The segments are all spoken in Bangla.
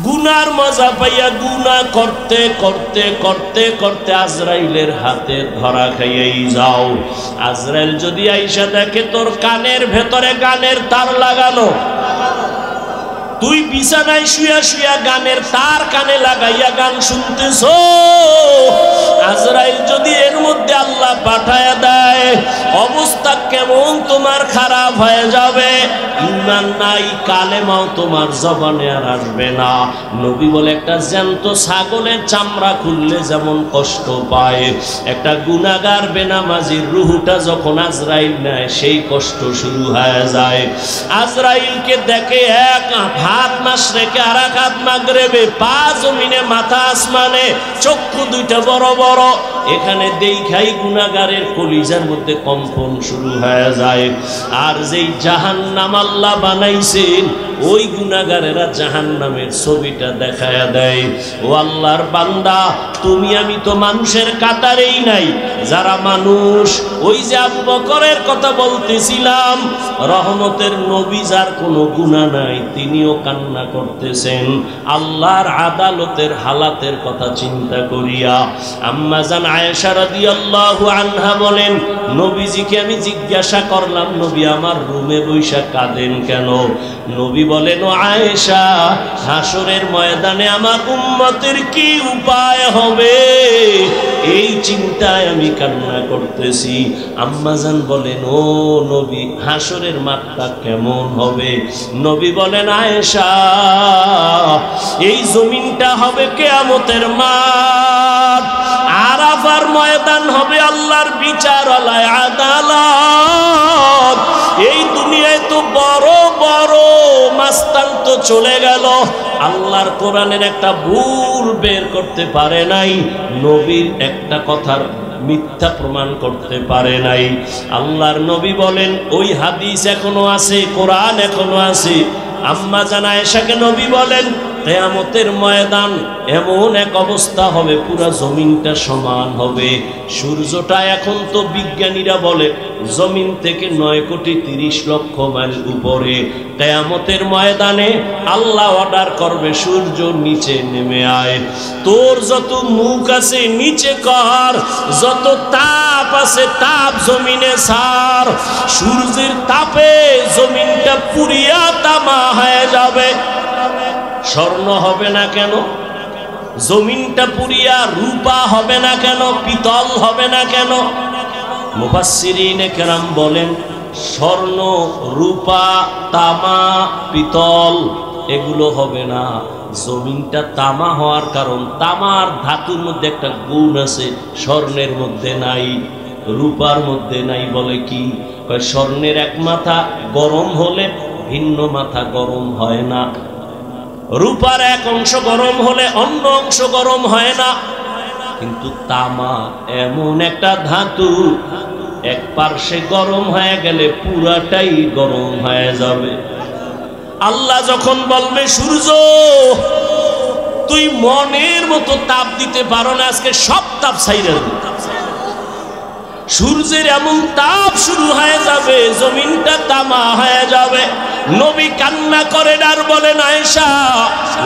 গুনার মজা পাইয়া গুনাহ করতে করতে করতে করতে আজরাইলের হাতে ধরা খাইয়াই যাও। আজরাইল যদি আইসা দেখে তোর কানের ভেতরে গানের তার লাগানো, তুই বিছানায় শুয়া শুয়া গানের তার কানে লাগাইয়া গান শুনতেছো, আজরাইল যদি এর মধ্যে আল্লাহ পাঠায়া দেয়, অবস্থা কেমন তোমার খারাপ হয়ে যাবে। ঈমান নাই, কালেমাও তোমার জবানে আর আসবে না। নবী বলে একটা জ্যান্ত ছাগলের চামড়া খুললে যেমন কষ্ট পায়, একটা গুনাহগার বেনামাজির রুহটা যখন আজরাইল নেয় সেই কষ্ট শুরু হয়ে যায়। আজরাইলকে দেখে এক হাত মাশরিকে আর এক হাত মাগরিবে, পা জমিনে মাথা আসমানে, চক্ষু দুইটা বড় বড়। এখানে দেখাই গুনাহগারের কলিজার মধ্যে কম্পন শুরু হয়ে যায়। আর যেই জাহান্নাম আল্লাহ বানাইছেন ওই গুনাহগারেরা জাহান্নামের ছবিটা দেখায়া দেয়। ও আল্লাহর বান্দা, তুমি আমি তো মানুষের কাতারেই নাই। যারা মানুষ, ওই যে আবু বকরের কথা বলতেছিলাম, রহমতের নবী যার কোনো গুনাহ নাই তিনিও কান্না করতেছেন আল্লাহর আদালতের হালাতের কথা চিন্তা করিয়া। আম্মা জান আয়েশা রাদিয়াল্লাহু আনহা বলেন, নবীজিকে আমি জিজ্ঞাসা করলাম, নবী আমার রুমে বৈশা কাঁদেন কেন? নবী বলেন, ও আয়েশা, হাসরের ময়দানে আমার উম্মতের কি উপায় হবে এই চিন্তায় আমি কান্না করতেছি। আম্মা জান বলেন, ও নবী, হাসরের মাঠটা কেমন হবে? নবী বলেন, আয়েশা, এই জমিনটা হবে কিয়ামতের মাঠ, আরাফার ময়দান হবে আল্লাহর বিচারালয়, আদালত। এই দুনিয়ায় তো বড় বড় মাস্তান তো চলে গেল, আল্লাহর কোরআনের একটা ভুল বের করতে পারে নাই, নবীর একটা কথার মিথ্যা প্রমাণ করতে পারে নাই। আল্লাহর নবী বলেন, ওই হাদিস এখনো আছে, কোরআন এখনো আছে। আম্মা জান আয়েশাকে নবী বলেন, কিয়ামতের ময়দান এমন এক অবস্থা হবে পুরা জমিনটা সমান হবে। সূর্যটা এখন তো বিজ্ঞানীরা বলে জমিন থেকে 9,30,00,000 মাইল উপরে। কিয়ামতের ময়দানে আল্লাহ অর্ডার করবে, সূর্য নিচে নেমে আয়, তোর যত মুখ আছে নিচে কর, যত তাপ আছে তাপ জমিনে ছাড়। সূর্যের তাপে জমিনটা পুরিয়া তামা হয়ে যাবে। স্বর্ণ হবে না কেন? জমিনটা পুরিয়া রূপা হবে না কেন? পিতল হবে না কেন? মুফাসসিরিনে কেরাম বলেন, স্বর্ণ, রূপা, তামা, পিতল এগুলো হবে না। জমিনটা তামা হওয়ার কারণ, তামার ধাতুর মধ্যে একটা গুণ আছে স্বর্ণের মধ্যে নাই, রূপার মধ্যে নাই। বলে কি? স্বর্ণের এক মাথা গরম হলে ভিন্ন মাথা গরম হয় না, রূপার এক অংশ গরম হলে অন্য অংশ গরম হয় না। কিন্তু তামা এমন একটা ধাতু, এক পার্শ্বে গরম হয়ে গেলে পুরাটাই গরম হয়ে যাবে। আল্লাহ যখন বলবে, সূর্য তুই মনের মতো তাপ দিতে পারো না, আজকে সব তাপ ছাইরা দে, সূর্যের এমন তাপ শুরু হয়ে যাবে, জমিনটা তামা হয়ে যাবে। নবী কান্না করেন আর বলেন, আয়েশা,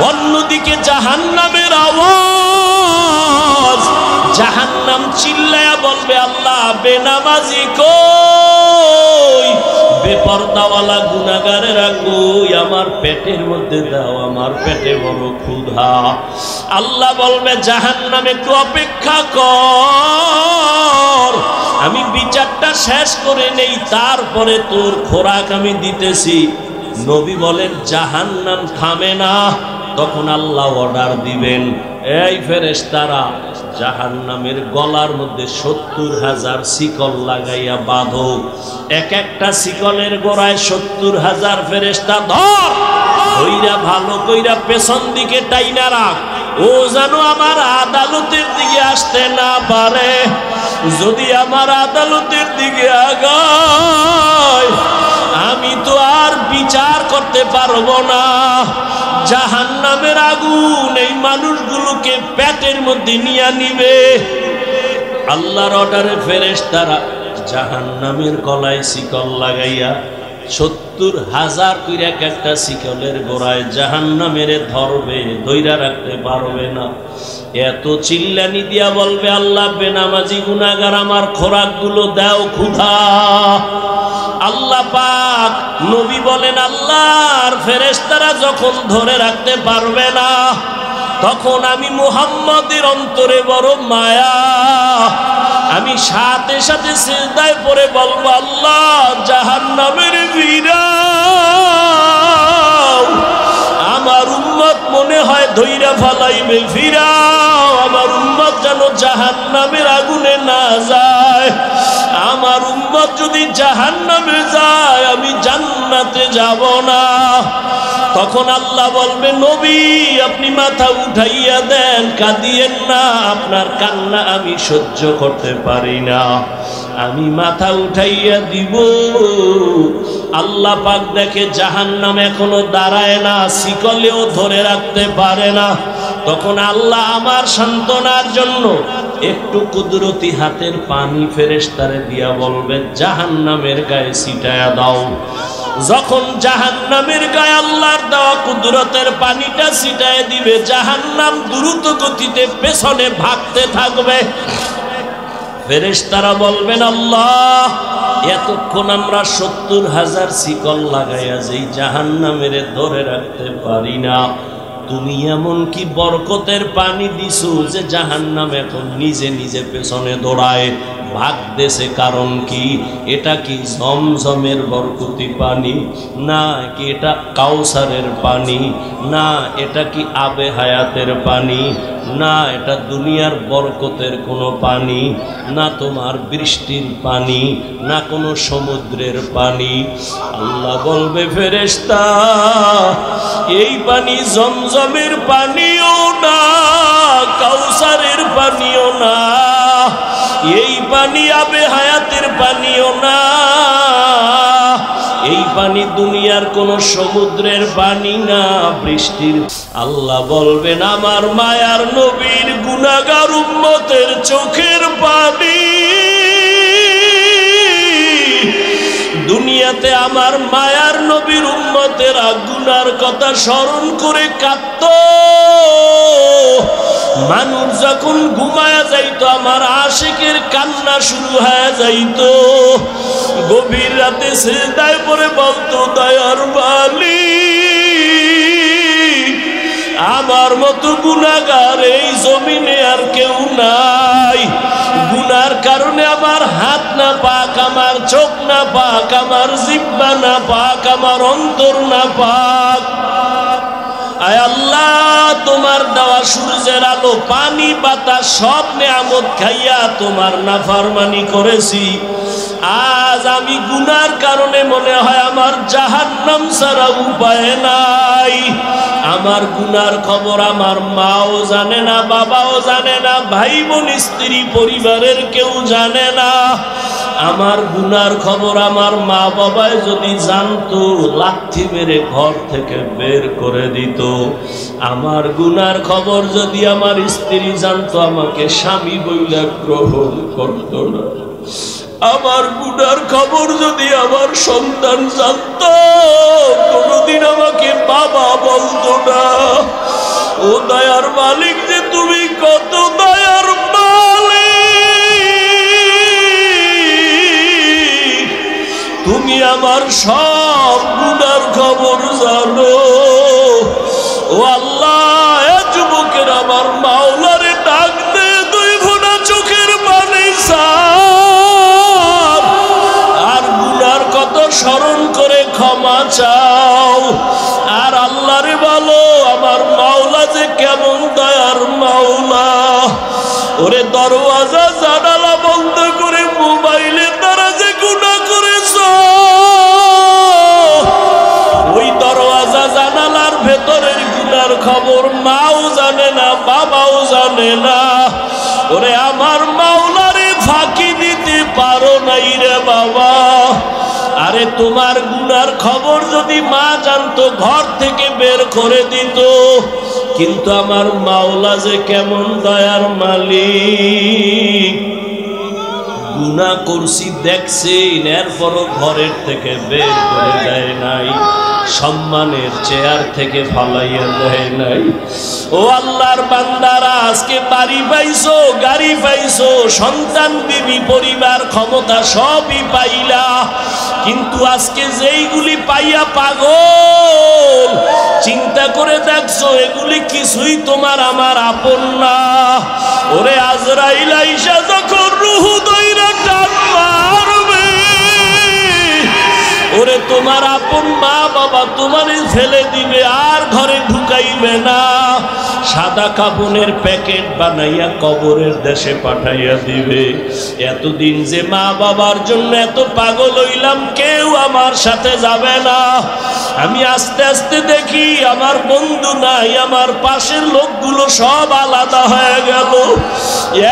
অন্যদিকে জাহান্নামের আওয়াজ, জাহান্নাম চিল্লায়া বলবে, আল্লাহ বেনামাজি কই, বেপরদাওয়ালা গুনাহগারেরা কই, আমার পেটের মধ্যে দাও, আমার পেটে বড় ক্ষুধা। আল্লাহ বলবে, জাহান্নামে একটু অপেক্ষা কর, আমি বিচারটা শেষ করে নেই, তারপরে তোর খোরাক আমি দিতেছি। নবী বলেন, জাহান্নাম থামে না, তখন আল্লাহ অর্ডার দিবেন, এই ফেরেশতারা জাহান্নামের গলার মধ্যে 70,000 শিকল লাগাইয়া বাঁধো, এক একটা শিকলের গোড়ায় 70,000 ফেরেশতা ধর, ওইরা ভালো কইরা পেছন দিকে টাইনা রাখ, ও যেন আমার আদালতের দিকে আসতে না পারে। যদি আমার আদালতের দিকে আগায় আমি তো আর বিচার করতে পারবো না। জাহান্নামের আগুন এই মানুষগুলোকে পেটের মধ্যে নিয়ে নিবে। আল্লাহর অর্ডারে ফেরেশতারা জাহান্নামের গলায় শিকল লাগাইয়া 70,000 কইরা একটা শিকলের গোড়ায় জাহান্নামের ধরবে, ধইরা রাখতে পারবে না। এত চিল্লানি দিয়া বলবে, আল্লাহ বেনামাজি গুনাহগার আমার খোরাকগুলো দাও ক্ষুধা। আল্লাহ পাক নবী বলেন, আল্লাহর ফেরেশতারা যখন ধরে রাখতে পারবে না, তখন আমি মুহাম্মদের অন্তরে বড় মায়া, আমি সাথে সাথে সিজদায় পড়ে বলবো, আল্লাহ জাহান্নামের ফিরাও, আমার উম্মত মনে হয় ধইরা ফালাইবে, ফিরাও, আমার উম্মত যেন জাহান্নামের আগুনে না যায়। আমার উম্মত যদি জাহান্নামে যায়, আমি জান্নাতে যাব না। তখন আল্লাহ বলবে, নবী আপনি মাথা উঠাইয়া দেন, কাঁদিয়েন না, আপনার কান্না আমি সহ্য করতে পারি না। আমি মাথা উঠাইয়া দিব। আল্লাহ পাক দেখে জাহান্নাম এখনো দাঁড়ায় না, শিকলেও ধরে রাখতে পারে না। তখন আল্লাহ আমার সান্ত্বনার জন্য একটু কুদরতি হাতের পানি ফেরেশতারে দিয়া বলবে, জাহান্নামের গায়ে ছিটায়া দাও। যখন জাহান্নামের গায়ে আল্লাহর দেওয়া কুদরতের পানিটা ছিটায় দিবে, জাহান্নাম দ্রুত গতিতে পেছনে ভাগতে থাকবে। ফেরেশতারা বলবেন, আল্লাহ এতক্ষণ আমরা 70,000 শিকল লাগাইয়া যেই জাহান্নামের ধরে রাখতে পারি না, তুমি এমন কি বরকতের পানি দিছো যে জাহান্নাম এখন নিজে নিজে পেছনে দৌড়ায় ভাগতেছে? কারণ কি? এটা কি জমজমের বরকতি পানি? না কি এটা কাউসারের পানি? না এটা কি আবে হায়াতের পানি? না এটা দুনিয়ার বরকতের কোনো পানি? না তোমার বৃষ্টির পানি? না কোনো সমুদ্রের পানি? আল্লাহ বলবে, ফেরেশতা এই পানি জমজমের পানিও না, কাউসারের পানিও না, এই পানি আবে হায়াতের পানিও না, এই পানি দুনিয়ার কোন সমুদ্রের পানি না, বৃষ্টির। আল্লাহ বলবেন, আমার মায়ার নবীর গুনাহগার উম্মতের চোখের পানি দুনিয়াতে আমার মায়ার নবীর উম্মতের গুনার কথা স্মরণ করে কাঁদত। মানুষ যখন ঘুমায়া যাইতো, আমার আশিকের কান্না শুরু হয়ে যাইতো। গভীর রাতে সিজদায় পড়ে বলতো, দয়ার মালিক আমার মতো গুনাহগার এই জমিনে আর কেউ নাই। গুনার কারণে আমার হাত না পাক, আমার চোখ না পাক, আমার জিহ্বা না পাক, আমার অন্তর না পাক। আয় আল্লাহ, তোমার দেওয়া সূর্যের আলো, পানি, বাতাস সব নেয়ামত খাইয়া তোমার নাফরমানি করেছি। আজ আমি গুনার কারণে মনে হয় আমার জাহান্নাম ছাড়া উপায় নাই। আমার গুনার খবর আমার মাও জানে না, বাবাও জানে না, ভাই বোন স্ত্রী পরিবারের কেউ জানে না। আমার গুনার খবর আমার মা বাবায় যদি জানতো, লাথি মেরে ঘর থেকে বের করে দিত। আমার গুনার খবর যদি আমার স্ত্রী জানতো, আমাকে স্বামী বইলা গ্রহণ করত না। আমার গুনার খবর যদি আমার সন্তান জানতো, কোনদিন আমাকে বাবা বলতো না। ও দয়ার মালিক যে তুমি কত দয়ার মালিক, তুমি আমার সব গুনার খবর জানো। ও আল্লাহ, এ যুবকের আমার মাওলারে ডাক দে, দুই ফোঁটা চোখের পানি ছাড়, আর গুনার কত স্মরণ করে ক্ষমা চাও। আর আল্লাহরে বলো, আমার মাওলা যে কেমন দয়ার মাওলা। ওরে দরওয়াজা জানালা বন্ধ করে মোবাইলের দ্বারা যে গুনাহ করেছো, ওই দরওয়াজা জানালার ভেতরের গুনার খবর মাও জানে না, বাবাও জানে না। ওরে আমার মাওলারে ফাঁকি দিতে পারো নাই রে বাবা। আরে তোমার গুনার খবর যদি মা জানতো, ঘর থেকে বের করে দিত। কিন্তু আমার মাওলা যে কেমন দয়ার মালিক, গুনাহ করছি দেখছে, এরপরও ঘরের থেকে বের করে দেয় নাই, সম্মানের চেয়ার থেকে ফালাইয়া দেয় নাই। ও আল্লাহর বান্দারা, আজকে বাড়ি পাইছো, গাড়ি পাইছো, সন্তান, বিবি, পরিবার, ক্ষমতা সবই পাইলা, কিন্তু আজকে যেইগুলি পাইয়া পাগল, চিন্তা করে দেখছো এগুলি কিছুই তোমার আমার আপন না। ওরে আজরাইল আইসা যখন রুহু দইরা টান মারবে, ওরে তোমার আপন মা বাবা তোমারে ফেলে দিবে, আর ঘরে ঢুকাইবে না, সাদা কাপড়ের প্যাকেট বানাইয়া কবরের দেশে পাঠাইয়া দিবে। এতদিন যে মা বাবার জন্য এত পাগল হইলাম, কেউ আমার সাথে যাবে না। আমি আস্তে আস্তে দেখি আমার বন্ধু নাই, আমার পাশের লোকগুলো সব আলাদা হয়ে গেল।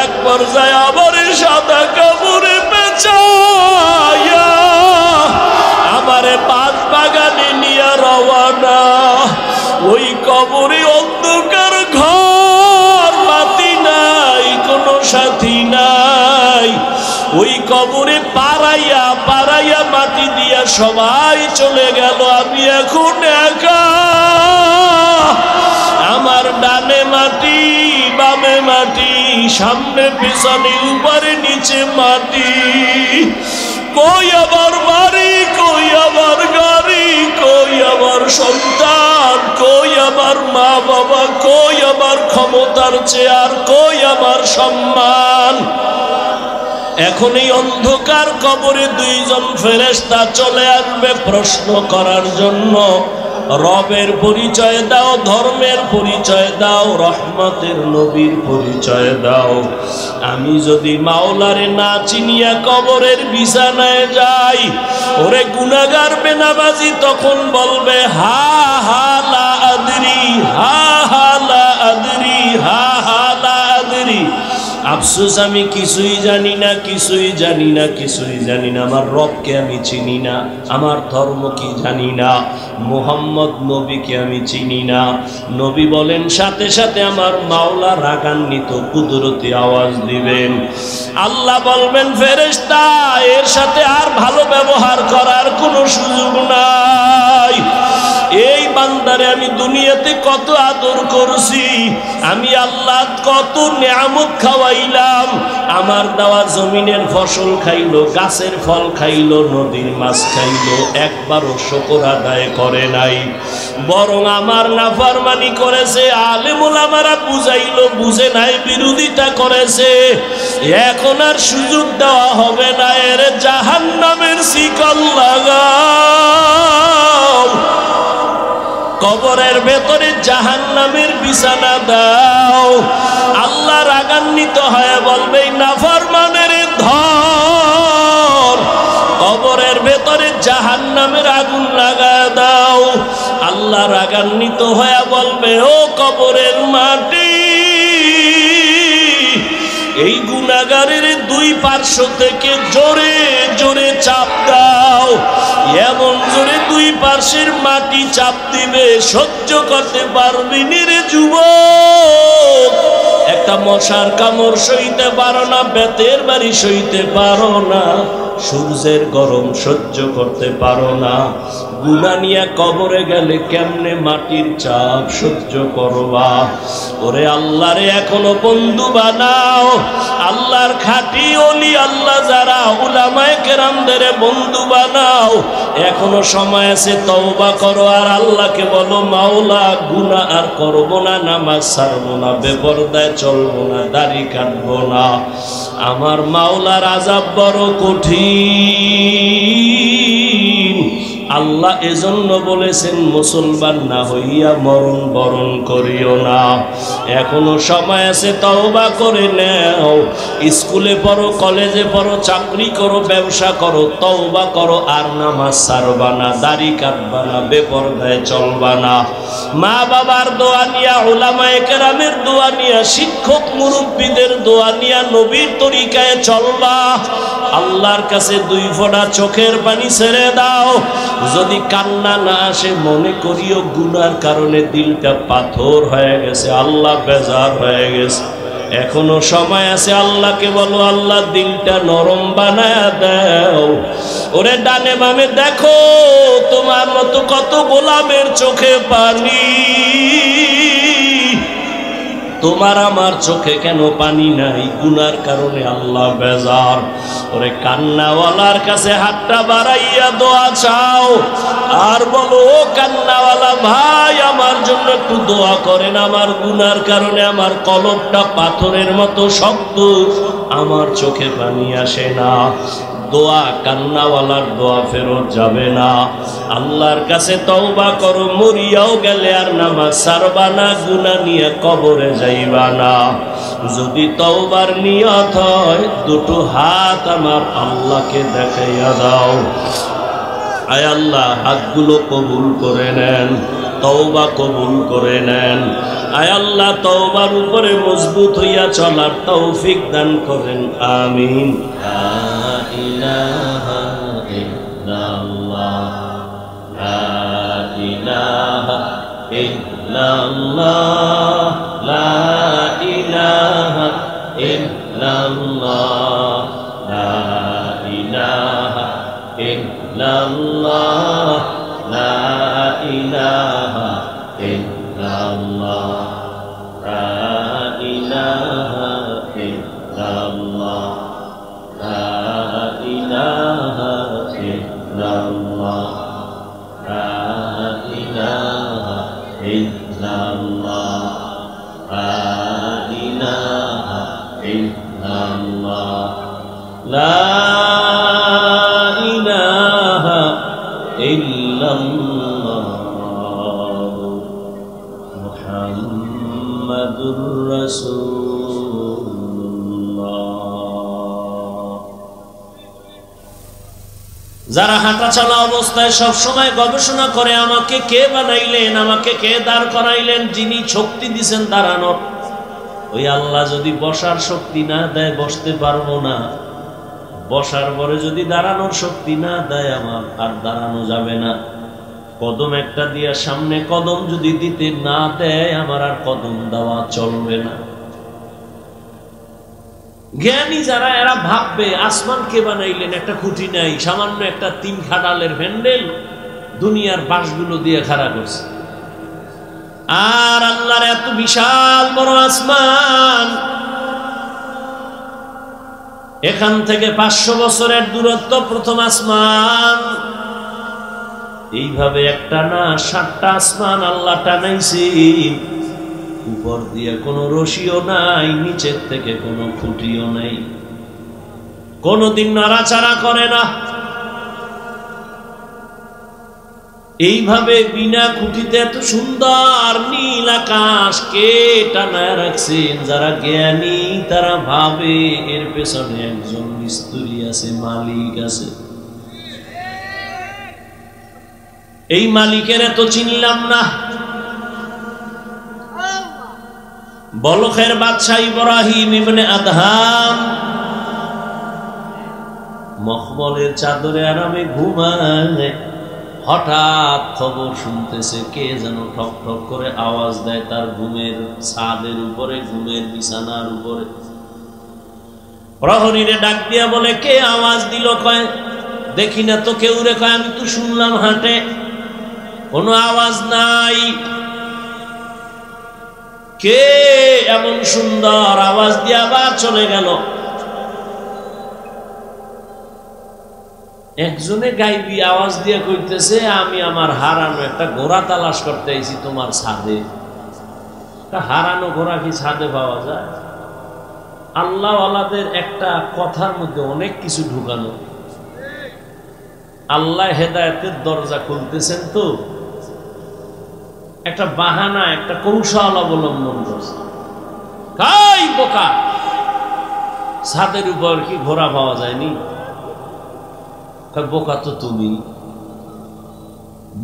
এক পর্যায়ে আবার সাদা কাপড়ে পেঁচাইয়া আমারে পাঁচ বাগানে নিয়ে রওয়ানা। ওই কবরে অন্ধকার ঘর, বাতি নাই, কোনো সাথী নাই। ওই কবরে পাড়াইয়া পাড়াইয়া মাটি দিয়া সবাই চলে গেল, আমি এখন একা। আমার ডানে মাটি, বামে মাটি, সামনে পিছনে উপরে নিচে মাটি। কই আবার বাড়ি, কই আবার গাড়ি, কই আবার সন্তান, কই আবার মা বাবা, কই আবার ক্ষমতার চেয়ার, কই আবার সম্মান। এখন এই অন্ধকার কবরে দুইজন ফেরেশতা চলে আসবে প্রশ্ন করার জন্য। রবের পরিচয় দাও, ধর্মের পরিচয় দাও, রহমতের নবীর পরিচয় দাও। আমি যদি মাওলারে না চিনিয়া কবরের বিছানায় যাই, ওরে গুনাহগার বেনামাজি তখন বলবে হা হা লা আদরি, হা হা লা আদরি, হা হা লা আদরি। আফসোস, আমি কিছুই জানি না, কিছুই জানি না, কিছুই জানি না। আমার রবকে আমি চিনি না, আমার ধর্ম কি জানি না, মুহাম্মদ নবীকে আমি চিনি না। নবী বলেন সাথে সাথে আমার মাওলা রাগান্বিত কুদরতি আওয়াজ দিবেন। আল্লাহ বলবেন ফেরেশতা, এর সাথে আর ভালো ব্যবহার করার কোনো সুযোগ নাই। এই বান্দারে আমি দুনিয়াতে কত আদর করছি, আমি আল্লাহ কত নিয়ামত খাওয়াইলাম। আমার দেওয়া জমিনের ফসল খাইলো, গাছের ফল খাইলো, নদীর মাছ খাইলো, একবারও শুকর আদায় করে নাই, বরং আমার নাফরমানি করেছে। আলেম ওলামারা বুঝাইলো, বুঝে নাই, বিরোধিতা করেছে। এখন আর সুযোগ দেওয়া হবে না, এর জাহান্নামের শিকল লাগাও, কবরের ভেতরে জাহান্নামের বিছানা দাও। আল্লাহ রাগান্বিত হয়ে বলবে নাফরমানের ধর, কবরের ভেতরে জাহান্নামের আগুন লাগায় দাও। আল্লাহ রাগান্বিত হয়ে বলবে ও কবরের মাটি, এই গুনাহগারের দুই পার্শ্ব থেকে জোরে জোরে চাপ দাও। এমন জোরে দুই পার্শ্বের মাটি চাপ দিবে, সহ্য করতে পারবি রে যুবক। একটা মশার কামড় সইতে পারো না, বেতের বাড়ি সইতে পারো না, সূর্যের গরম সহ্য করতে পারো না। গুনাহ নিয়ে কবরে গেলে কেমনে মাটির চাপ সহ্য করবা? ওরে আল্লাহরে এখনো বন্ধু বানাও, আল্লাহর খাঁটি ওলি আল্লাহ যারা উলামায়ে কেরামদের বন্ধু বানাও। এখনো সময় আছে, তওবা করো আর আল্লাহকে বলো মাওলা গুনাহ আর করব না, নামাজ ছাড়বো না, বেপরদায় চলবো না, দাড়ি কাটবো না। আমার মাওলার আযাব বড় কঠিন। আল্লাহ এজন্য বলেছেন মুসলমান না হইয়া মরণ বরণ করিও না। এখনো সময় আছে, তওবা করে নাও। স্কুলে পড়ো, কলেজে পড়ো, চাকরি করো, ব্যবসা করো, তওবা করো আর নামাজ ছাড়বা না, দাড়ি কাটবা না, বেপরদায় চলবা না। মা বাবার দোয়া নিয়া, উলামায়ে কেরামের দোয়া নিয়া, শিক্ষক মুরব্বীদের দোয়া নিয়া নবীর তরিকায় চলবা। আল্লাহর কাছে দুই ফোঁটা চোখের পানি ছেড়ে দাও। যদি কান্না না আসে, মনে করিও গুনার কারণে দিলটা পাথর হয়ে গেছে, আল্লাহ বেজার হয়ে গেছে। এখনো সময় আছে, আল্লাহকে বলো আল্লাহ দিলটা নরম বানায়া দাও। ওরে ডানে বামে দেখো তোমার মতো কত গোলামের চোখে পানি, তোমার আমার চোখে কেন পানি নাই? গুনার কারণে আল্লাহ বেজার। ওরে কান্নাওয়ালার কাছে হাতটা বাড়াইয়া দোয়া চাও আর বলো, ও কান্নাওয়ালা ভাই আমার জন্য একটু দোয়া করেন, আমার গুনার কারণে আমার কলবটা পাথরের মতো শক্ত, আমার চোখে পানি আসে না। দোয়া কান্নাওয়ালার দোয়া ফেরত যাবে না। আল্লাহর কাছে তওবা করো, মরিয়াও গেলে আর নামাজ ছাড়বা না, গুনাহ নিয়ে কবরে যাইবা না। যদি তওবার নিয়ত হয় দুটো হাত আমার আল্লাহকে দেখাইয়া দাও। আয় আল্লাহ হাতগুলো কবুল করে নেন, তওবা কবুল করে নেন। আয় আল্লাহ তওবার উপরে মজবুত হইয়া চলার তৌফিক দান করেন, আমিন। লা ইলাহা ইল্লাল্লাহ, লা ইলাহা ইল্লাল্লাহ, লা ইলাহা ইল্লাল্লাহ, লা ইলাহা ইল্লাল্লাহ, লা ইলাহা ইল্লাল্লাহ, লা ইলাহা ইল্লাল্লাহ, লা ইলাহা ইল্লাল্লাহ, লা ইলাহা ইল্লাল্লাহ, লা ইলাহা ইল্লাল্লাহ, লা ইলাহা ইল্লাল্লাহ, মুহাম্মাদুর রাসূলুল্লাহ। যারা হাঁটা চলা অবস্থায় সব সময় গবেষণা করে আমাকে কে বানাইলেন, আমাকে কে দাঁড় করাইলেন, যিনি শক্তি দিয়েছেন দাঁড়ানোর, ওই আল্লাহ যদি বসার শক্তি না দেয় বসতে পারবো না, বসার পরে যদি দাঁড়ানোর শক্তি না দেয় আমার আর দাঁড়ানো যাবে না। কদম একটা দিয়া সামনে কদম যদি দিতে না দেয় আমার আর কদম দেওয়া চলবে না। জ্ঞানী যারা এরা ভাববে আসমান কে বানাইলেন, একটা খুঁটি নাই, সামান্য একটা 3 খাটালের হ্যান্ডেল দুনিয়ার বাঁশগুলো দিয়ে খাড়া করছে। আর আল্লাহর এত বিশাল বড় আসমান, এখান থেকে 500 বছরের দূরত্ব প্রথম আসমান। এইভাবে একটা না 7টা আসমান আল্লাহ টানাইছে। উপর দিয়ে কোনো রশিও নাই, নিচের থেকে কোনো খুঁটিও নাই, কোনোদিন নাড়াচাড়া করে না। এইভাবে বিনা খুঁটিতে এত সুন্দর নীল আকাশ কে টানায় রাখছেন? যারা জ্ঞানী তারা ভাবে এর পেছনে একজন মিস্ত্রি আছে, মালিক আছে। এই মালিকের এত চিনলাম না। বলখের বাদশাহ ইব্রাহিম ইবনে আদহাম মখমলের চাদরে আরামে ঘুমায়, হঠাৎ খবর শুনতেছে কে যেন ঠক ঠক করে আওয়াজ দেয় তার ঘুমের ছাদের উপরে, ঘুমের বিছানার উপরে। প্রহরীরে ডাক দিয়া বলে, কে আওয়াজ দিল? কয় দেখি না তো কেউ রে। কয় আমি তো শুনলাম হাটে, কোনো আওয়াজ নাই। কে এমন সুন্দর আওয়াজ দিয়ে আবার চলে গেল? একজনে গাইবি আওয়াজ দিয়ে কইতেছে, আমি আমার হারানো একটা ঘোড়া তালাশ করতে আইছি তোমার ছাদে। হারানো ঘোড়া কি ছাদে পাওয়া যায়? আল্লাহওয়ালাদের একটা কথার মধ্যে অনেক কিছু ঢুকানো। আল্লাহ হেদায়েতের দরজা খুলতেছেন তো একটা বাহানা, একটা কৌশল অবলম্বন করছে। কাই বোকা, ছাদের উপর কি ঘোড়া পাওয়া যায়নি? বোকা তো তুমি।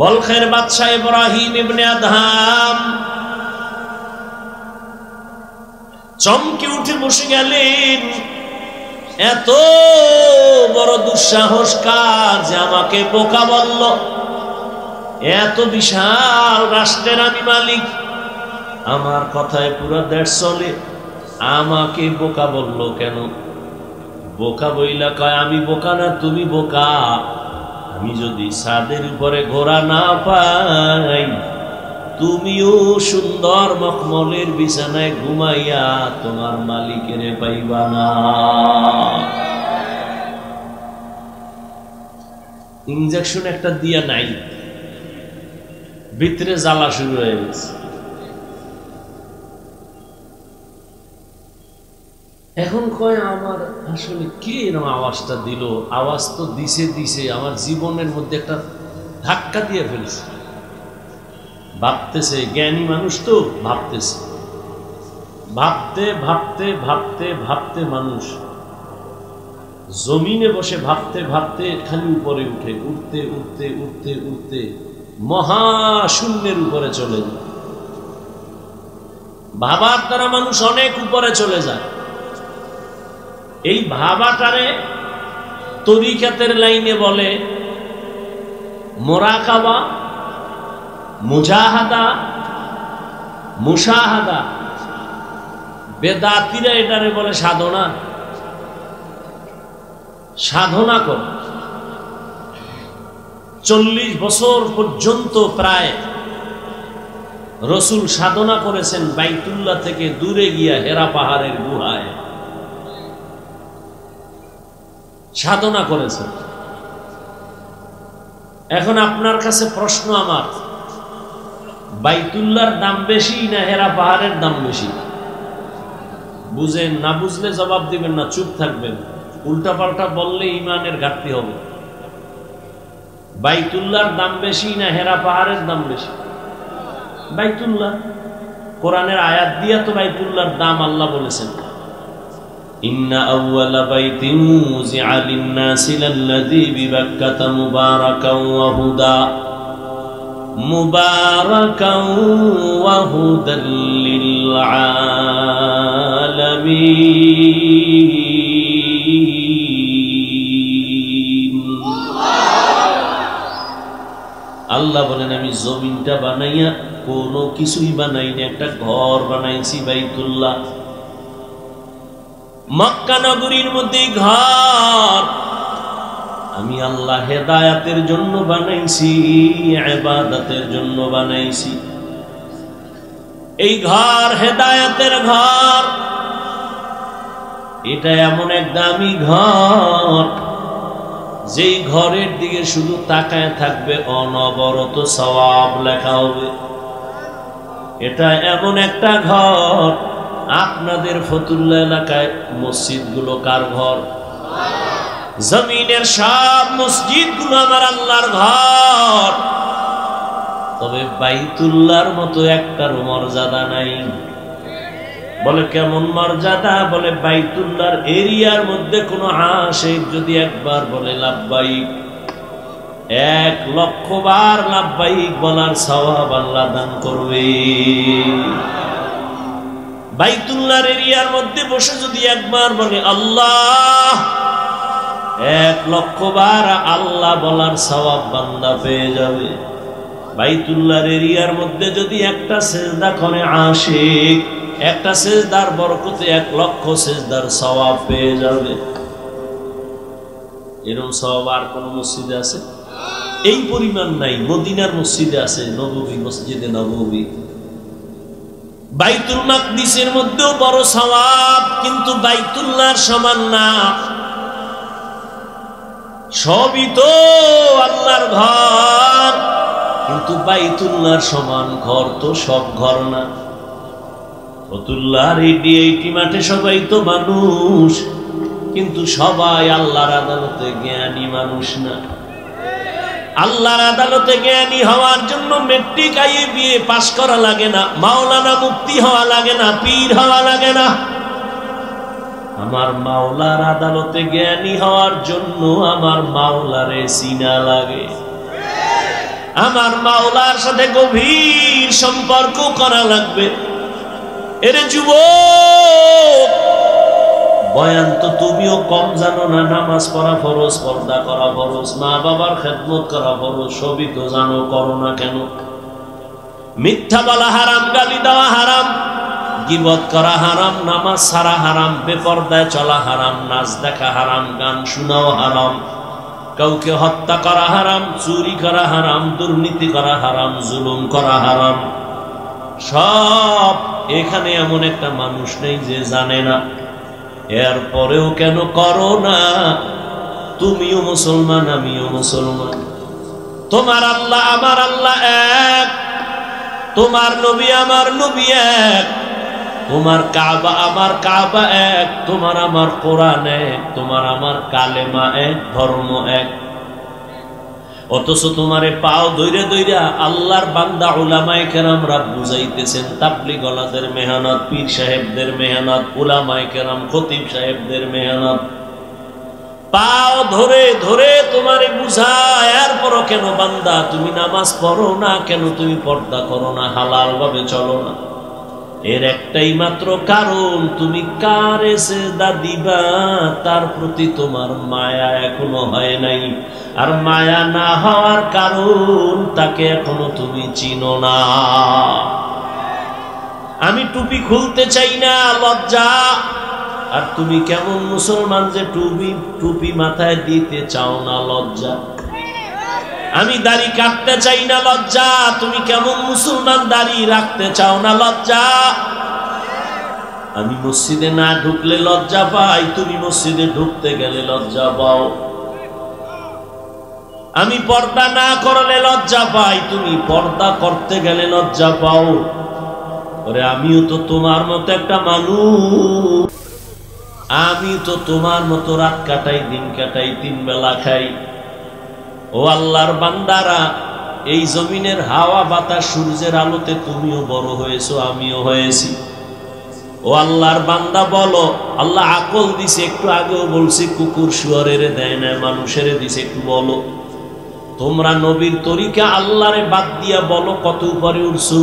বলখের বাদশাহ ইব্রাহিম ইবনে আদহাম চমকে উঠে বসে গেলেন। এত বড় দুঃসাহস কার যে আমাকে বোকা বলল? এত বিশাল রাষ্ট্রের আমি মালিক, আমার কথায় পুরো দেশ চলে, আমাকে বোকা বললো কেন? বোকা বইলা কয়, আমি বোকা না, তুমি বোকা। আমি যদি ছাদের উপরে ঘোড়া না পাই, তুমিও সুন্দর মখমলের বিছানায় ঘুমাইয়া তোমার মালিকের পাইবা না। ইনজেকশন একটা দিয়া নাই, ভিতরে জ্বালা শুরু হয়ে গেছে। এখন কয়, আমার আসলে কে এরকম আওয়াজটা দিল? আওয়াজ তো দিছে আমার জীবনের মধ্যে একটা ধাক্কা দিয়ে ফেলছে। ভাবতেছে, জ্ঞানী মানুষ তো ভাবতেছে, ভাবতে ভাবতে ভাবতে ভাবতে মানুষ জমিনে বসে ভাবতে ভাবতে খালি উপরে উঠে, উঠতে উঠতে উঠতে উঠতে মহাশূন্যের উপরে চলে যায়। ভাবার দ্বারা মানুষ অনেক উপরে চলে যায়। এই ভাবাটারে তরিকাতের লাইনে বলে মুরাকাবা, মুজাহাদা, মুশাহাদা। বেদাতিরা এটারে বলে সাধনা। সাধনা কর। 40 বছর পর্যন্ত প্রায় রসুল সাধনা করেছেন বাইতুল্লাহ থেকে দূরে গিয়া হেরা পাহাড়ের গুহায় সাধনা করেছেন। এখন আপনার কাছে প্রশ্ন আমার, বাইতুল্লাহর দাম বেশি না হেরা পাহাড়ের দাম বেশি? বুঝেন না, বুঝলে জবাব দিবেন না, চুপ থাকবেন। উল্টা পাল্টা বললে ইমানের ঘাটতি হবে। বাইতুল্লাহর দাম বেশি না হেরা পাহাড়ের দাম বেশি? বাইতুল্লাহ। কোরআনের আয়াত দিয়া তো বাইতুল্লাহর দাম আল্লাহ বলেছেন, ইন্না আউওয়ালা বাইতিন উযিআ লিন-নাসি লাল্লাযী বিবাক্কাতা মুবারাকান ওয়া হুদা মুবারাকান ওয়া হুদাল লিল আলামিন। আল্লাহ বলেন, আমি জমিনটা বানাইয়া কোনো কিছুই বানাইনি, একটা ঘর বানাইছি বাইতুল্লাহ। মক্কা নগরীর মধ্যে ঘর আমি আল্লাহ হেদায়াতের জন্য বানাইছি, ইবাদতের জন্য বানাইছি। এই ঘর হেদায়াতের ঘর, এটা এমন এক দামি ঘর যেই ঘরের দিকে শুধু তাকায় থাকবে অনবরত সওয়াব লেখা হবে। এটা এমন একটা ঘর, আপনাদের ফতুল্লাহ এলাকায় মসজিদ গুলো কার ঘর? জমিনের সব মসজিদ গুলো আমার আল্লাহর ঘর, তবে বাইতুল্লাহর মতো একটার মর্যাদা নাই। বলে কেমন মর্যাদা? বলে বাইতুল্লাহর এরিয়ার মধ্যে কোনো আশিক যদি একবার বলে লাব্বাইক, 1,00,000 বার লাব্বাইক বলার সওয়াব আল্লাহ দান করবে। বাইতুল্লাহর এরিয়ার মধ্যে বসে যদি একবার বলে আল্লাহ, 1,00,000 বার আল্লাহ বলার সওয়াব বান্দা পেয়ে যাবে। বাইতুল্লাহর এরিয়ার মধ্যে যদি একটা সিজদা করে আশিক, একটা সিজদার বরকতে 1,00,000 সিজদার সওয়াব পেয়ে যাবে। এরকম সওয়াব আর কোন মসজিদে আছে? এই পরিমাণ নাই। মদিনার মসজিদে আছে, নববী, মসজিদে নববী। বাইতুল মাকদিসের মধ্যেও বড় সওয়াব, কিন্তু বাইতুল্লাহর সমান না। সবই তো আল্লাহর ঘর, কিন্তু বাইতুল্লাহর সমান ঘর তো সব ঘর না। ফতুল্লাহর এই মাঠে সবাই তো মানুষ, কিন্তু সবাই আল্লাহর আদালতে জ্ঞানী মানুষ না। আল্লাহর আদালতে জ্ঞানী হওয়ার জন্য মেট্রিক IABA পাস করা লাগে না, মাওলানা মুফতি হওয়া লাগে না, পীর হওয়া লাগে না। আমার মাওলার আদালতে জ্ঞানী হওয়ার জন্য আমার মাওলারে চিনা লাগে, আমার মাওলার সাথে গভীর সম্পর্ক করা লাগবে। এরে যুবক, বয়ান তো তুমিও কম জানো না। নামাজ পড়া ফরজ, পর্দা করা ফরজ, মা বাবার খেদমত করা ফরজ, সবই তো জানো, করো না কেন? মিথ্যা বলা হারাম, গালি দেওয়া হারাম, গীবত করা হারাম, নামাজ ছাড়া হারাম, বেপরদায় চলা হারাম, নাচ দেখা হারাম, গান শোনাও হারাম, কাউকে হত্যা করা হারাম, চুরি করা হারাম, দুর্নীতি করা হারাম, জুলুম করা হারাম। সব এখানে এমন একটা মানুষ নেই যে জানে না। এরপরেও কেন করো না? তুমিও মুসলমান, আমিও মুসলমান। তোমার আল্লাহ আমার আল্লাহ এক, তোমার নবী আমার নবী এক, তোমার কাবা আমার কাবা এক, তোমার আমার কোরআন এক, তোমার আমার কালেমা এক, ধর্ম এক। অথচ তোমারে পাও ধইরা ধইরা আল্লাহর বান্দা উলামায়ে কেরামরা বুঝাইতেছেন। তাবলীগ ওয়ালাদের মেহনত, পীর সাহেবদের মেহনত, উলামায়ে কেরাম খতিব সাহেবদের মেহনত, পাও ধরে ধরে তোমারে বুঝায়। এরপরও কেন বান্দা তুমি নামাজ পড়ো না? কেন তুমি পর্দা করো না? হালাল ভাবে চলো না? এর একটাই মাত্র কারণ, তুমি কারে সেজদা দিবা তার প্রতি তোমার মায়া এখনো হয় নাই। আর মায়া না হওয়ার কারণ, তাকে এখনো তুমি চিনো না। আমি টুপি খুলতে চাই না, লজ্জা। আর তুমি কেমন মুসলমান যে টুপি মাথায় দিতে চাও না, লজ্জা। আমি দাড়ি কাটতে চাই না, লজ্জা। তুমি কেমন মুসলমান দাড়ি রাখতে চাও না, লজ্জা। আমি মসজিদে না ঢুকলে লজ্জা পাই, তুমি মসজিদে ঢুকতে গেলে লজ্জা পাও। আমি পর্দা না করলে লজ্জা পাই, তুমি পর্দা করতে গেলে লজ্জা পাও। ওরে আমিও তো তোমার মতো একটা মানুষ, আমি তো তোমার মতো রাত কাটাই, দিন কাটাই, 3 বেলা খাই। ও আল্লাহর বান্দারা, এই জমিনের হাওয়া বাতাস সূর্যের আলোতে তুমিও বড় হয়েছো, আমিও হয়েছি। ও আল্লাহর বান্দা বলো, আল্লাহ আকল দিছে, একটু আগেও বলছি কুকুর শুয়ারের দেয় না, মানুষের দিছে, একটু বলো তোমরা নবীর তরিকা আল্লাহরে বাদ দিয়া বলো কত উপরে উঠছো।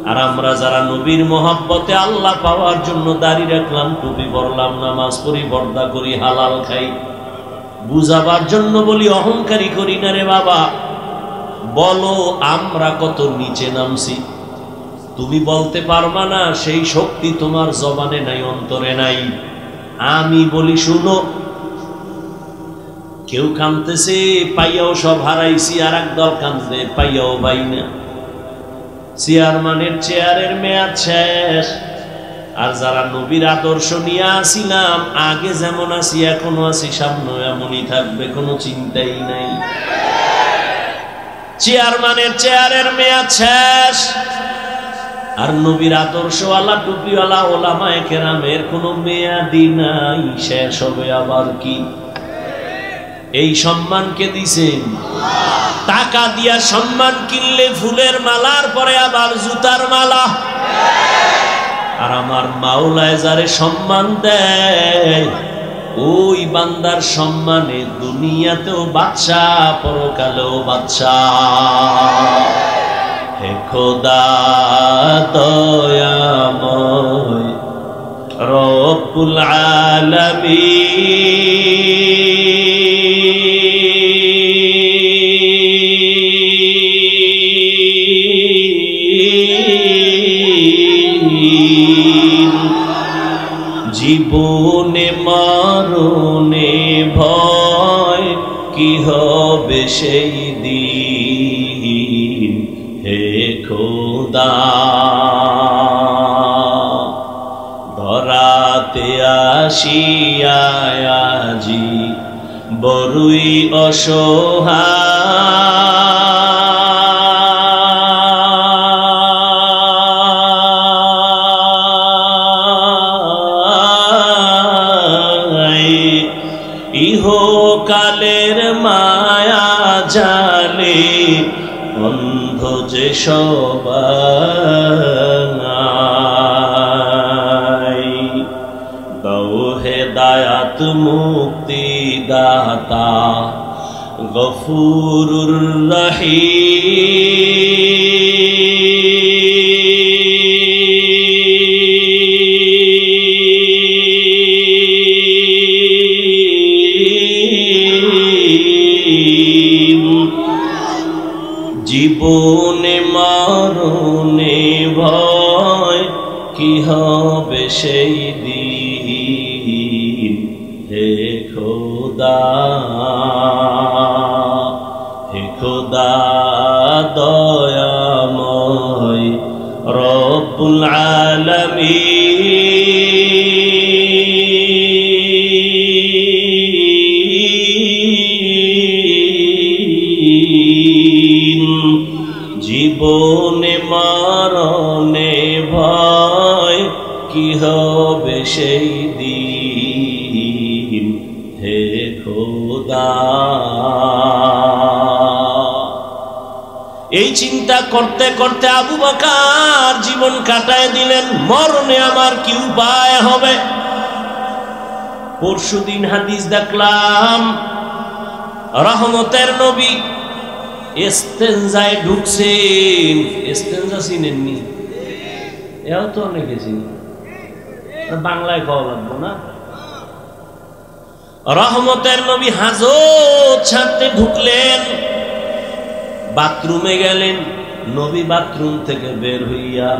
আর আমরা যারা নবীর মহব্বতে আল্লাহ পাওয়ার জন্য দাড়ি রাখলাম, টুপি পরলাম, নামাজ পড়ি, পর্দা করি, হালাল খাই, বুঝাবার জন্য বলি, অহংকারী করি না রে বাবা। বলো আমরা কত নিচে নামছি। তুমি বলতে পারবা না, সেই শক্তি তোমার জবানে নাই, অন্তরে নাই। আমি বলি শুনো, কেউ কাঁদতেছে পাইয়াও সব হারাইছি, আর একদল কাঁদতে পাইয়াও পাই না। চেয়ারম্যানের চেয়ারের মেয়াদ শেষ। আর যারা নবীর আদর্শ নিয়ে আসিলাম, আগে যেমন আছি এখনো আছি, সামনে এমনই থাকবে, কোনো চিন্তাই নাই। চেয়ারম্যানের চেয়ারের মেয়াদ শেষ, আর নবীর আদর্শওয়ালা টুপিওয়ালা ওলামায়ে কেরামের কোনো মেয়াদি নাই, শেষ হবে আবার কি? এই সম্মানকে দিছেন টাকা দিয়া। সম্মান কিনলে ফুলের মালার পরে আবার জুতার মালা। আর আমার মাওলায় যারে সম্মান দেয়, ওই বান্দার সম্মানে দুনিয়াতেও বাদশাহ, পরকালেও বাদশাহ। হে খোদা দয়াময় রব্বুল আলামিন, জীবনে মরণে ভয় কি হবে সেই দিন। হে খোদা ধরাতে আসিয়া আজি বড়ই অসহায়, ইহকালের মায়া জালে অন্ধ যে সবাই। দাও হেদায়াত মুক্তি দাতা গফুরুর রহিম, জীবনে মরণে ভয় কি হবে সেই দিন হে খোদা, হে খোদা দয়াময় রব্বুল আলামিন। জীবনে মরণে ভয় কি হবে সেই দিন হে খোদা। এই চিন্তা করতে করতে আবু বকর জীবন কাটায় দিলেন। মরণে আমার কি উপায় হবে? পরশুদিন হাদিস দেখলাম রহমতের নবী ইস্তেনজায় ঢুকছেন। ইস্তেনজা চিনেননি? এও তো অনেকে চিনি, বাংলায় খাওয়া লাগবো না। রহমতের নবী হাজত ছাড়তে ঢুকলেন, বাথরুমে গেলেন। নবী বাথরুম থেকে বের হইয়া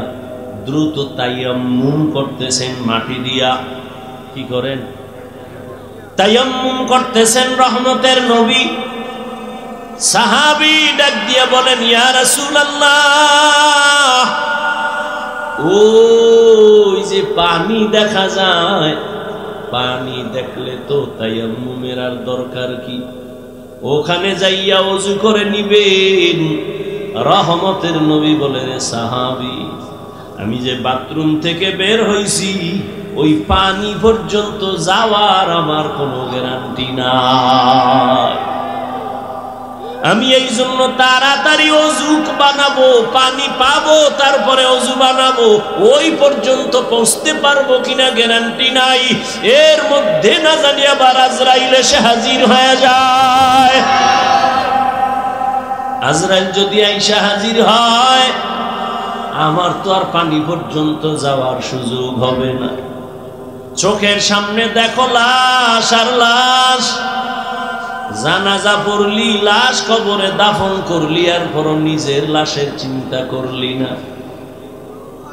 দ্রুত তায়াম্মুম করতেছেন মাটি দিয়া। কি করেন? তায়াম্মুম করতেছেন রহমতের নবী। সাহাবী ডাক দিয়া বলেন, ইয়া রাসূলুল্লাহ, ওই যে পানি দেখা যায়, পানি দেখলে তো তায়াম্মুমের আর দরকার কি? ওখানে যাইয়া ওযু করে নিবেন। রহমতের নবী বলে, রে সাহাবী, আমি যে বাথরুম থেকে বের হইছি ওই পানি পর্যন্ত যাওয়ার আমার কোনো গ্যারান্টি নাই। আমি এই জন্য তাড়াতাড়ি ওযু বানাবো, পানি পাবো, তারপরে ওযু বানাবো। ওই পর্যন্ত পৌঁছতে পারবো কিনা গ্যারান্টি নাই। এর মধ্যে না জানি আবার আজরাইল এসে হাজির হয়ে যায়। আজরাইল যদি আইসা হাজির হয়, আমার তো আর পানি পর্যন্ত যাওয়ার সুযোগ হবে না। চোখের সামনে দেখো লাশ আর লাশ। জানাজা পড়লি, লাশ কবরে দাফন করলি, আর পর নিজের লাশের চিন্তা করলি না।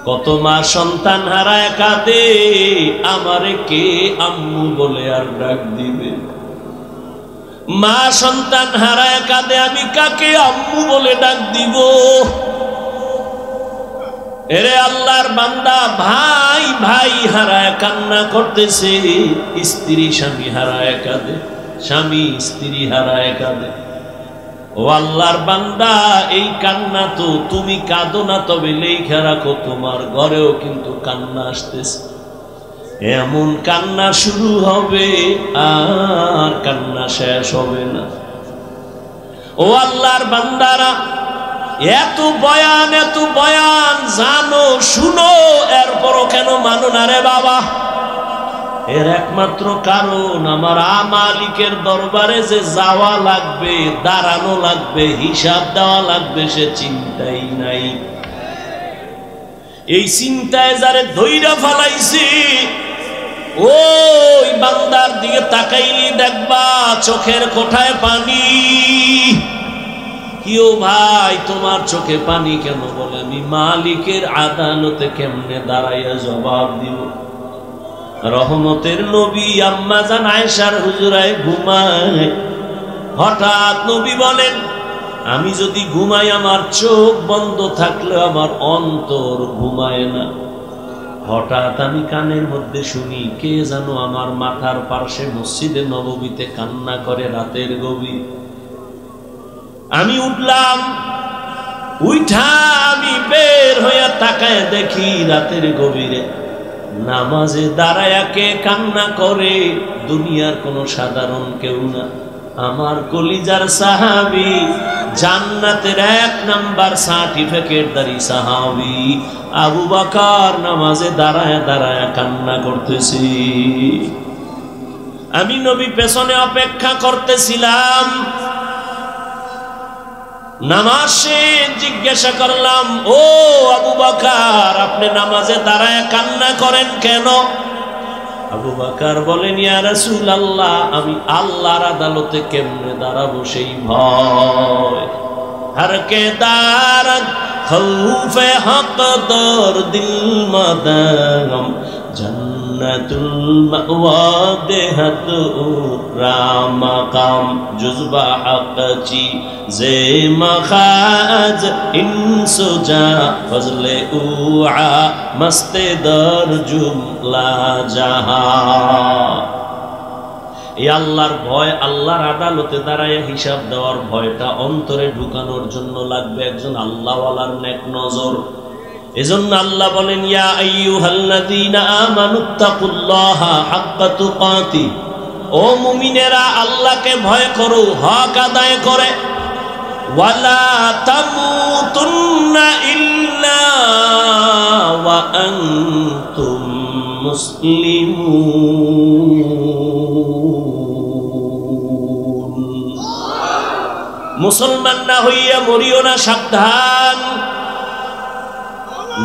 কত মা সন্তান হারায় কাঁদে, আমারে কে আম্মু বলে আর ডাক দিবে? মা সন্তান হারায় কাঁদে, আমি কাকে আম্মু বলে ডাক দিব? এরে আল্লাহর বান্দা, ভাই ভাই হারায় কান্না করতেছে, স্ত্রী স্বামী হারায় কাঁদে, স্বামী স্ত্রী হারায় কাঁদে। ও আল্লাহর বান্দা, এই কান্না তো তুমি কাঁদো না, তবে লেখা রাখো তোমার ঘরেও কিন্তু কান্না আসতেছে। এমন কান্না শুরু হবে আর কান্না শেষ হবে না। ও আল্লাহর বান্দারা, এত বয়ান জানো, শুনো, এরপরও কেন মানো না রে বাবা? এর একমাত্র কারণ, আমার মালিকের দরবারে যে যাওয়া লাগবে, দাঁড়ানো লাগবে, হিসাব দেওয়া লাগবে, সে চিন্তাই নাই। এই চিন্তায় যারে ধইরা ফালাইছি, ওই বান্দার দিকে তাকাইলি দেখবা চোখের কোঠায় পানি। কিও ভাই, তোমার চোখে পানি কেন? বলে, আমি মালিকের আদালতে কেমনে দাঁড়াইয়া জবাব দিব? রহমতের নবী আম্মা জান আয়েশার হুজরায় ঘুমায়। হঠাৎ নবী বলেন, আমি যদি ঘুমাই, আমার চোখ বন্ধ থাকলে আমার অন্তর ঘুমায় না। হঠাৎ আমি কানের মধ্যে শুনি, কে যেন আমার মাথার পার্শ্বে মসজিদে নববীতে কান্না করে রাতের গভীর। আমি উঠলাম, উঠা আমি বের হইয়া তাকায় দেখি রাতের গভীরে নামাজে দাঁড়ায়া কে কান্না করে? দুনিয়ার কোন সাধারণ কেউ না, আমার কলিজার সাহাবী, জান্নাতের 1 নাম্বার সার্টিফিকেটধারী সাহাবী আবু বকর নামাজে দাঁড়ায়া দাঁড়ায়া কান্না করতেছি। আমি নবী পেছনে অপেক্ষা করতেছিলাম। নামাজে জিজ্ঞাসা করলাম, ও আবু বকর, আপনি নামাজে দাঁড়ায় কান্না করেন কেন? আবু বকর বলেন, ইয়া রাসূলুল্লাহ, আমি আল্লাহর আদালতে কেমনে দাঁড়াবো সেই ভয়। हर के दारद खौफ हक दर दिल मदगम जन्नतुल मअवा देहत राम काम जुज़बा हक ची जे मखाज इंसुजा फजले उआ मस्ते दर जुमला जहां এই আল্লাহর ভয় আল্লাহর আদালতে দাঁড়ায় হিসাব দেওয়ার ভয়টা অন্তরে ঢুকানোর জন্য লাগবে একজন আল্লাহওয়ালার নেক নজর। এজন্য আল্লাহ বলেন ইয়া আইয়ুহাল্লাযীনা আমানুত্তাকুল্লাহা হাক্কা তুকাতি, ও মুমিনেরা আল্লাহকে ভয় করো হক আদায় করে। ওয়ালা তামুতুন্না ইল্লা ওয়া আনতুম মুসলিমুন, মুসলমান না হইয়া মরিও না, সাবধান।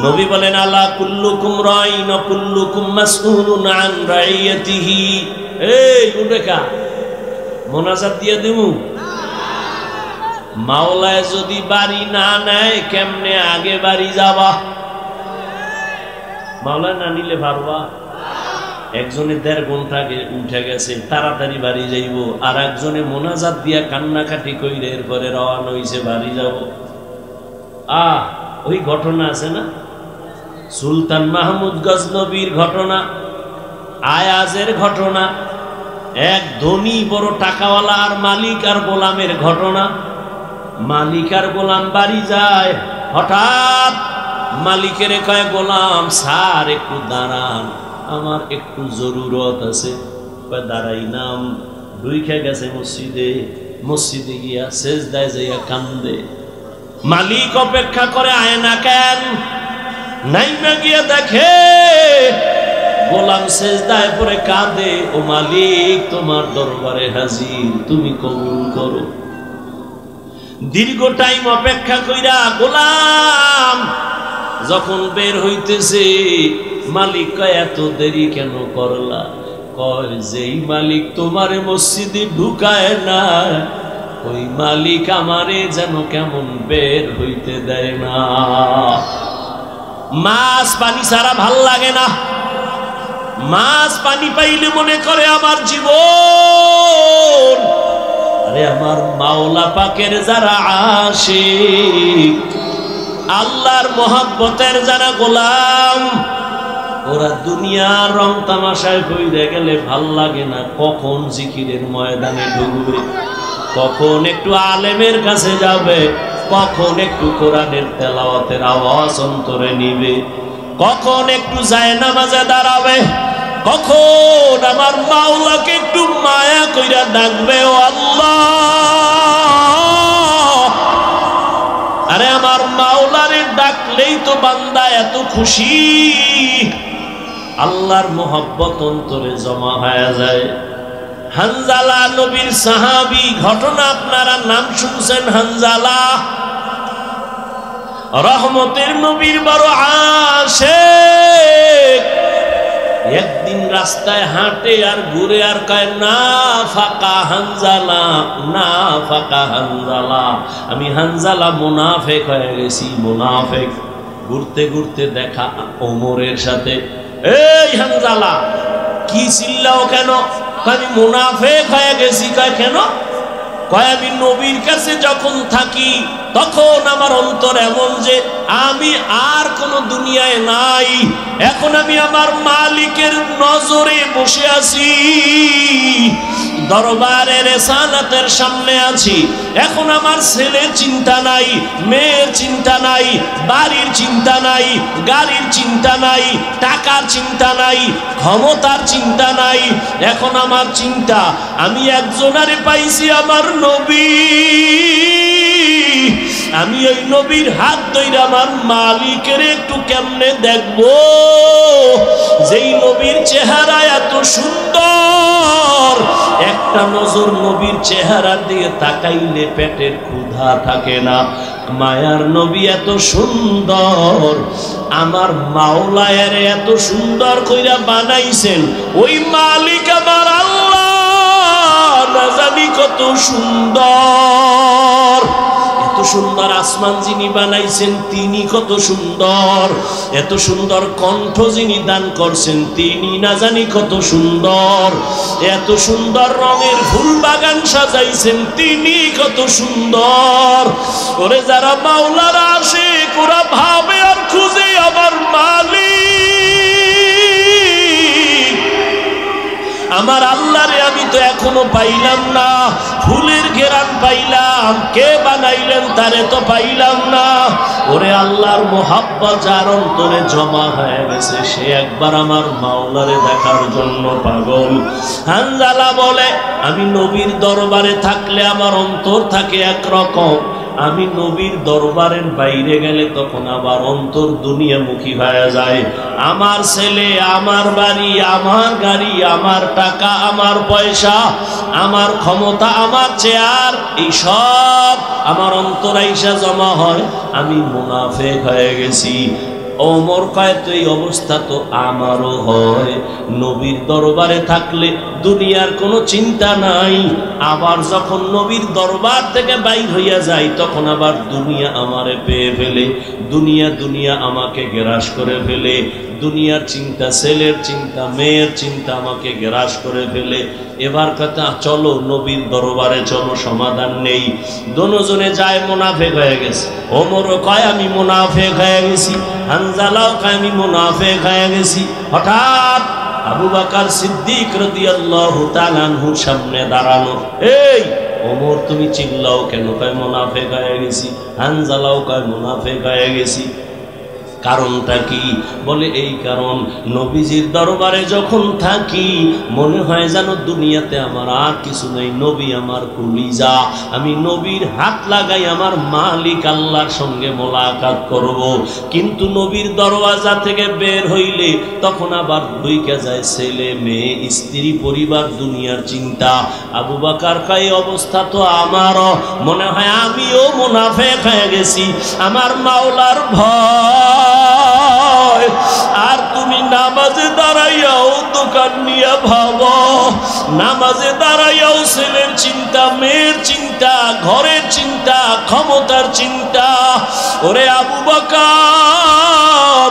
নবী বলেন আলা কুল্লুকুম রাইন ওয়া কুল্লুকুম মাসউলুন আন রাইয়াতিহি। এই উঠেকা মোনাজাত দিয়ে দিমু, মাওলায় যদি বাড়ি না নেয় কেমনে আগে বাড়ি যাবা? মাওলা না নিলে পারবা? একজনে 1.5 ঘন্টা উঠে গেছে তাড়াতাড়ি বাড়ি যাইব, আর একজনে মোনাজাত দিয়া কান্নাকাটি কইরে এরপরে রওনা হইছে বাড়ি যাব। ওই ঘটনা আছে না, সুলতান মাহমুদ গজনবীর ঘটনা, আয়াজের ঘটনা, এক ধনী বড় টাকাওয়ালা আর মালিক আর গোলামের ঘটনা। মালিক আর গোলাম বাড়ি যায়, হঠাৎ মালিকের কয় গোলাম স্যার একটু দাঁড়ান, আমার একটু জরুরত আছে। দাঁড়াই নাম ঢুইকে গেছে মসজিদে, মসজিদে গিয়া সেজদায় যাইয়া কান্দে। মালিক অপেক্ষা করে আয় না কেন, নাইমা গিয়া দেখে গোলাম সেজদায় পড়ে কাঁদে। ও মালিক তোমার দরবারে হাজির, তুমি কবুল করো। দীর্ঘ টাইম অপেক্ষা কইরা গোলাম যখন বের হইতেছে, মালিক কয় এত দেরি কেন করলা? কয় যেই মালিক তোমারে মসজিদে ঢুকায় না, ওই মালিক আমারে যেন কেমন বের হইতে দেয় না। মাছ পানি ছাড়া ভাল লাগে না, মাছ পানি পাইলে মনে করে আমার জীবন। আরে আমার মাওলা পাকের যারা আশিক, আল্লাহর মহব্বতের যারা গোলাম, ওরা দুনিয়ার রং তামাশায় কইরে গেলে ভাল লাগে না। কখন জিকিরের ময়দানে ঢুকবে, কখন একটু আলেমের কাছে যাবে, কখন একটু কোরআনের তেলাওয়াতের আওয়াজ অন্তরে নিবে, কখন একটু জায়নামাজে দাঁড়াবে, কখন আমার মাওলাকে একটু মায়া কইরা ডাকবে ও আল্লাহ। আরে আমার মাওলারে ডাকলেই তো বান্দা এত খুশি, আল্লাহর মোহাব্বত অন্তরে জমা হয়ে যায়। হানজালা নবীর সাহাবী, ঘটনা আপনারা নাম শুনছেন। হানজালা রহমতের নবীর বড় আশিক। একদিন রাস্তায় হাঁটে আর ঘুরে আর কয় না ফাকা হানজালা, না ফাকা হানজালা, আমি হানজালা মুনাফিক হয়ে গেছি, মুনাফিক। ঘুরতে ঘুরতে দেখা ওমরের সাথে। এই হানজালা কি চিল্লাও কেন? আমি মুনাফিক হয়ে গেছি। কয় কেন? কয় আমি নবীর কাছে যখন থাকি তখন আমার অন্তর এমন যে আমি আর কোন দুনিয়ায় নাই, এখন আমি আমার মালিকের নজরে বসে আছি, দরবারের রিসালাতের সামনে আছি। এখন আমার ছেলের চিন্তা নাই, মেয়ের চিন্তা নাই, বাড়ির চিন্তা নাই, গাড়ির চিন্তা নাই, টাকার চিন্তা নাই, ক্ষমতার চিন্তা নাই। এখন আমার চিন্তা আমি একজনারে পাইছি, আমার নবী। আমি ওই নবীর হাত ধরে আমার মালিকের একটু কেমনে দেখবো, যেই নবীর চেহারা এত সুন্দর, একটা নজর নবীর চেহারা দিয়ে তাকাইলে পেটের ক্ষুধা থাকে না। মায়ার নবী এত সুন্দর, আমার মাওলায়ের এত সুন্দর কইরা বানাইছেন, ওই মালিক আমার আল্লাহ না জানি কত সুন্দর। এত সুন্দর আসমান যিনি বানাইছেন তিনি কত সুন্দর, এত সুন্দর কণ্ঠ যিনি দান করছেন তিনি না জানি কত সুন্দর, এত সুন্দর রঙের ফুল বাগান সাজাইছেন তিনি কত সুন্দর। ওরে যারা মাওলার আশিক ওরা ভাবে আর খুঁজে আমার মালিক, আমার আল্লাহরে আমি তো এখনো পাইলাম না। ফুলের ঘেরান পাইলাম, কে বানাইলেন তারে তো পাইলাম না। ওরে আল্লাহর মোহাব্বত যার অন্তরে জমা হয়ে গেছে সে একবার আমার মাওলারে দেখার জন্য পাগল। হানজালা বলে আমি নবীর দরবারে থাকলে আমার অন্তর থাকে একরকম, আমি নবীর দরবারের বাইরে গেলে তখন আবার অন্তর দুনিয়ামুখী হয়ে যায়। আমার ছেলে, আমার বাড়ি, আমার গাড়ি, আমার টাকা, আমার পয়সা, আমার ক্ষমতা, আমার চেয়ার, এই সব আমার অন্তরাইসা জমা হয়, আমি মুনাফিক হয়ে গেছি। ওমর কয় তো এই অবস্থা তো আমারও হয়। নবীর দরবারে থাকলে দুনিয়ার কোনো চিন্তা নাই, আবার যখন নবীর দরবার থেকে বাইর হইয়া যায় তখন আবার দুনিয়া আমারে পেয়ে ফেলে, দুনিয়া দুনিয়া আমাকে গ্রাস করে ফেলে, দুনিয়ার চিন্তা, ছেলের চিন্তা, মেয়ের চিন্তা আমাকে গ্রাস করে ফেলে। এবার কথা চলো নবীর দরবারে চলো, সমাধান নেই। দোনোজনে যায় মুনাফিক হয়ে গেছে। ওমরও কয় আমি মুনাফিক হয়ে গেছি, হানজালাও কয় আমি মুনাফিক হয়ে গেছি। হঠাৎ আবু বকর সিদ্দিক রাদিয়াল্লাহু তাআলা আনহুর সামনে দাঁড়ানো। এই ওমর তুমি চিল্লাও কেন? কয় মুনাফিক হয়ে গেছি। হানজালাও কয় মুনাফিক হয়ে গেছি। কারণটা কি? বলে এই কারণ, নবীজির দরবারে যখন থাকি মনে হয় যেন দুনিয়াতে আমার আর কিছু নেই, নবী আমার কলিজা, আমি নবীর হাত লাগাই আমার মালিক আল্লাহর সঙ্গে মোলাকাত করব। কিন্তু নবীর দরওয়াজা থেকে বের হইলে তখন আবার ঢুইকা যায় ছেলে, মেয়ে, স্ত্রী, পরিবার, দুনিয়ার চিন্তা। আবু বকর কয় অবস্থা তো আমারও, মনে হয় আমিও মুনাফিক হয়ে গেছি, আমার মাওলার ভয়। আর তুমি নামাজে দাঁড়াইয়াও দোকান নিয়ে ভাবো, নামাজে দাঁড়াইয়াও ছেলের চিন্তা, মেয়ের চিন্তা, ঘরের চিন্তা, ক্ষমতার চিন্তা। ওরে আবু বকর,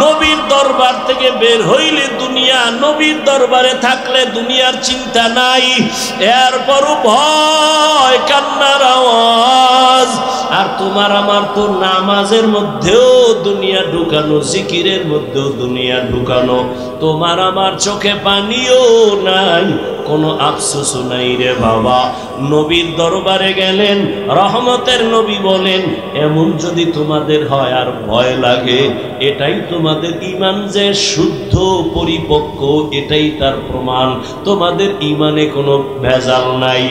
নবীর দরবার থেকে বের হইলে দুনিয়া, নবীর দরবারে থাকলে দুনিয়ার চিন্তা নাই, এরপরও ভয়, কান্নার আওয়াজ। আর তোমার আমার তো নামাজের মধ্যেও দুনিয়া ঢুকানো, জিকিরের মধ্যেও দুনিয়া ঢুকানো, তোমার আমার চোখে পানিও নাই, কোনো আফসোস নাই রে বাবা। নবীর দরবারে গেলেন, রহমতের নবী বলেন এমন যদি তোমাদের হয় আর ভয় লাগে, এটাই তোমাদের ঈমান যে শুদ্ধ পরিপক্ক, এটাই তার প্রমাণ, তোমাদের ঈমানে কোনো ভেজাল নাই।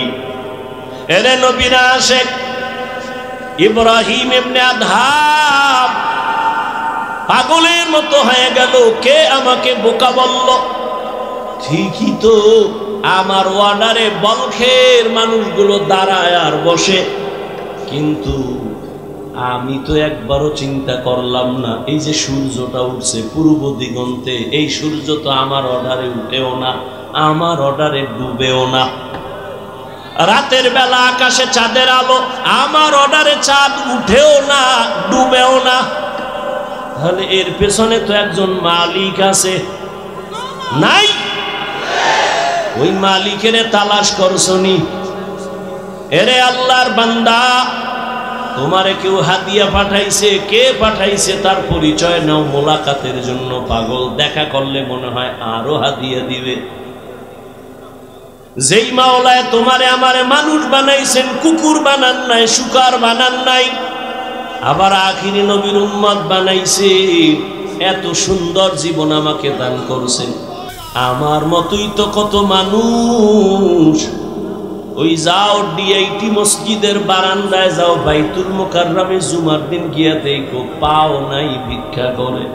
এরে নবীরা আশেক ইব্রাহিম ইবনে আদহাম পাগলের মতো হয়ে গেল, কে আমাকে বোকা বলল? ঠিকই তো, আমার ওয়ার্ডারে বলখের মানুষগুলো দাঁড়ায় আর বসে, কিন্তু আমি তো একবারও চিন্তা করলাম না এই যে সূর্যটা উঠছে পূর্ব দিগন্তে, এই সূর্য তো আমার অর্ডারে উঠেও না, আমার অর্ডারে ডুবেও না। রাতের বেলা আকাশে চাঁদের আলো, আমার অর্ডারে চাঁদ উঠেও না, ডুবেও না। তাহলে এর পেছনে তো একজন মালিক আছে, নাই? ওই মালিকের তালাশ করছনি? এরে আল্লাহর বান্দা, তোমারে কেউ হাদিয়া পাঠাইছে, কে পাঠাইছে তার পরিচয় নাও, মোলাকাতের জন্য পাগল, দেখা করলে মনে হয় আরো হাদিয়া দিবে। যেই মাওলায় তোমারে আমারে মানুষ বানাইছেন, কুকুর বানান নাই, শুকার বানান নাই, আবার আখিরি নবীর উম্মত বানাইছে, এত সুন্দর জীবন আমাকে দান করছেন। আমার মতোই তো কত মানুষ, ওই যাও ডিআইটি মসজিদের বারান্দায় যাও, বাইতুল মুকাররমে জুমার দিন গিয়া দেখো পাও নাই, ভিক্ষা করে।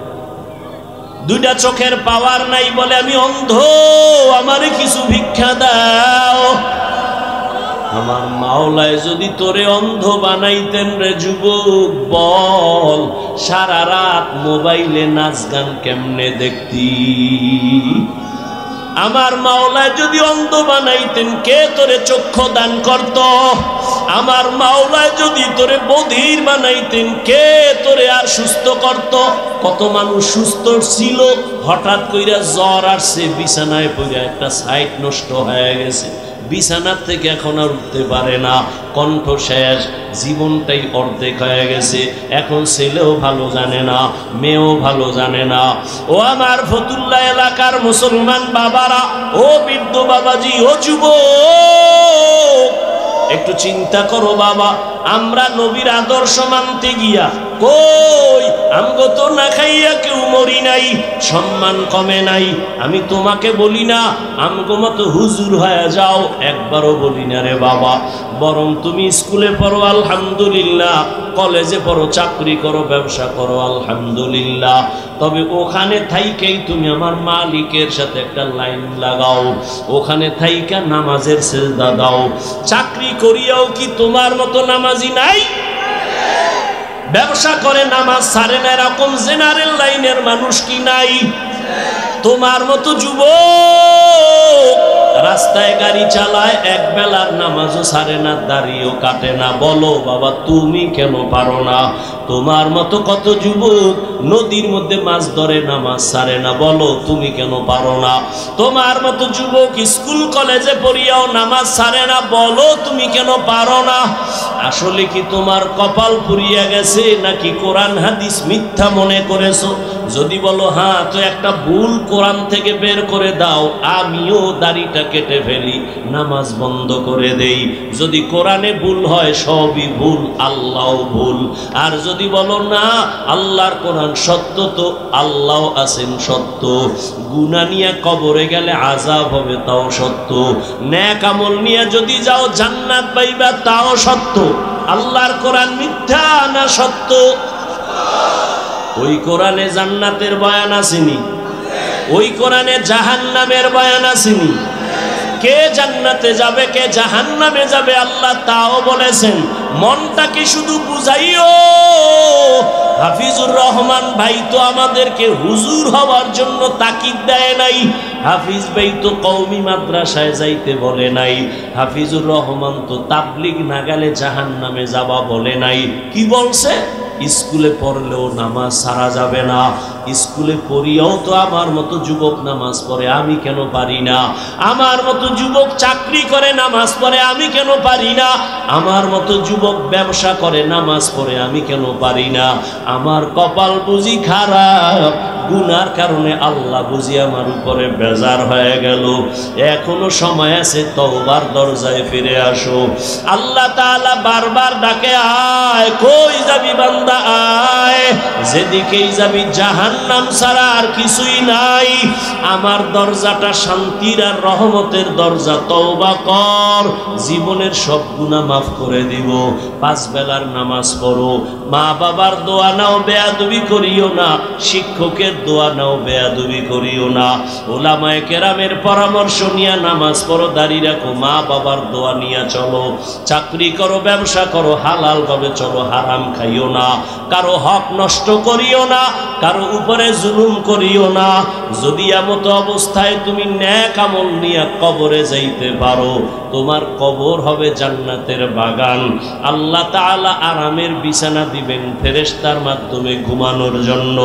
দুইটা চোখের পাওয়ার নাই, বলে আমি অন্ধ, আমারে কিছু ভিক্ষা দাও। আমার মাওলায় যদি তোরে অন্ধ বানাইতেন রে যুবক, বল সারা রাত মোবাইলে নাচ গান কেমনে দেখতি? আমার মাওলা যদি অন্ধ বানাইতেন কে তোরে চক্ষু দান করত? আমার মাওলা যদি তোরে বধির বানাইতেন কে তোরে আর সুস্থ করত? কত মানুষ সুস্থ ছিল, হঠাৎ কইরা জ্বর আসছে, বিছানায় পড়ে একটা সাইড নষ্ট হয়ে গেছে, বিছানার থেকে এখন আর উঠতে পারে না, কণ্ঠ শেষ, জীবনটাই অর্ধেক হয়ে গেছে। এখন ছেলেও ভালো জানে না, মেয়েও ভালো জানে না। ও আমার ফতুল্লাহ এলাকার মুসলমান বাবারা, ও বৃদ্ধ বাবাজি, ও যুবক, একটু চিন্তা করো বাবা, আমরা নবীর আদর্শ মানতে গিয়া কই আমগো তো না খাইয়া কেউ মরি নাই, সম্মান কমে নাই। আমি তোমাকে বলি না আমগো মতো হুজুর হয়ে যাও, একবারও বলি না রে বাবা। বরং তুমি স্কুলে পড়ো আলহামদুলিল্লাহ, কলেজে পড়ো, চাকরি করো, ব্যবসা করো আলহামদুলিল্লাহ, তবে ওখানে থাইকেই তুমি আমার মালিকের সাথে একটা লাইন লাগাও, ওখানে থাইকা নামাজের সেজদা দাও। চাকরি করিয়াও কি তোমার মতো নামাজি নাই? ব্যবসা করে নামাজ ছাড়ে না এরকম জেনারেল লাইনের মানুষ কি নাই? তোমার মতো যুবক রাস্তায় গাড়ি চালায়, এক বেলার নামাজও ছাড়ে না, দাড়িও কাটে না। বলো বাবা তুমি কেন পারো না? তোমার মতো কত যুবক নদীর মধ্যে মাছ ধরে, নামাজ ছাড়ে না, বলো তুমি কেন পারো না? তোমার মতো যুবক স্কুল কলেজে পড়িয়াও নামাজ ছাড়ে না, বলো তুমি কেন পারো না? আসলে কি তোমার কপাল পুড়িয়া গেছে নাকি কোরআন হাদিস মিথ্যা মনে করেছো? যদি বলো হ্যাঁ, তো একটা ভুল কোরআন থেকে বের করে দাও, আমিও দাড়িটা কেটে ফেলি, নামাজ বন্ধ করে দেই। যদি কোরআনে ভুল হয় সবই ভুল, আল্লাহও ভুল। আর যদি বলো না আল্লাহর কোরআন সত্য, তো আল্লাহ আছেন সত্য, গুনাহ নিয়ে কবরে গেলে আযাব হবে তাও সত্য, নেক আমল নিয়ে যদি যাও জান্নাত পাইবা তাও সত্য। আল্লাহর কোরআন মিথ্যা না সত্য? ওই কোরআনে জান্নাতের বয়ান আসেনি, ওই কোরআনে জাহান্নামের বয়ান আসেনি। কে জান্নাতে যাবে কে জাহান্নামে যাবে আল্লাহ তাও বলেছেন। মনটাকে শুধু বুঝাইও। হাফিজুর রহমান ভাই তো আমাদেরকে হুজুর হওয়ার জন্য তাকিদ দেয় নাই, হাফিজ ভাই তো কওমি মাদ্রাসায় যাইতে বলে নাই, হাফিজুর রহমান তো তাবলিগ না গেলে জাহান্নামে যাবা বলে নাই। কি বলছে? স্কুলে পড়লেও নামাজ ছাড়া যাবে না। স্কুলে পড়িয়াও তো আমার মতো যুবক নামাজ পড়ে, আমি কেন পারি না? আমার মতো যুবক চাকরি করে নামাজ পড়ে, আমি কেন পারি না? আমার মতো যুবক ব্যবসা করে নামাজ পড়ে, আমি কেন পারি না? আমার কপাল বুঝি খারাপ, গুনার কারণে আল্লাহ বুঝি আমার উপরে বেজার হয়ে গেল। এখনো সময় আছে, তওবার দরজায় ফিরে আসো। আল্লাহ তাআলা বারবার ডাকে, আয়, কই যাবি বান্দা আয়, যেদিকেই যাবি জাহান্নাম ছাড়া আর কিছুই নাই। আমার দরজাটা শান্তির আর রহমতের দরজা, তওবা কর, জীবনের সব গুনাহ মাফ করে দিব। 5 বেলার নামাজ পড়ো, মা বাবার দোয়া নাও, বেয়াদবি করিও না, শিক্ষকের দোয়া নাও, বেয়াদবি করিও না, ওলামায়ে কেরামের পরামর্শ নিয়ে নামাজ পড়ো, দাড়ি রাখো, মা বাবার দোয়া নিয়ে চলো, চাকরি করো, ব্যবসা করো, হালাল ভাবে চলো, হারাম খাইও না, কারো হক নষ্ট করিও না, কারো উপরে জুলুম করিও না। যদি এমত অবস্থায় তুমি নেক আমল নিয়ে কবরে যাইতে পারো, তোমার কবর হবে জান্নাতের বাগান। আল্লাহ তাআলা আরামের বিছানা দিবেন ফেরেশতার মাধ্যমে ঘুমানোর জন্য।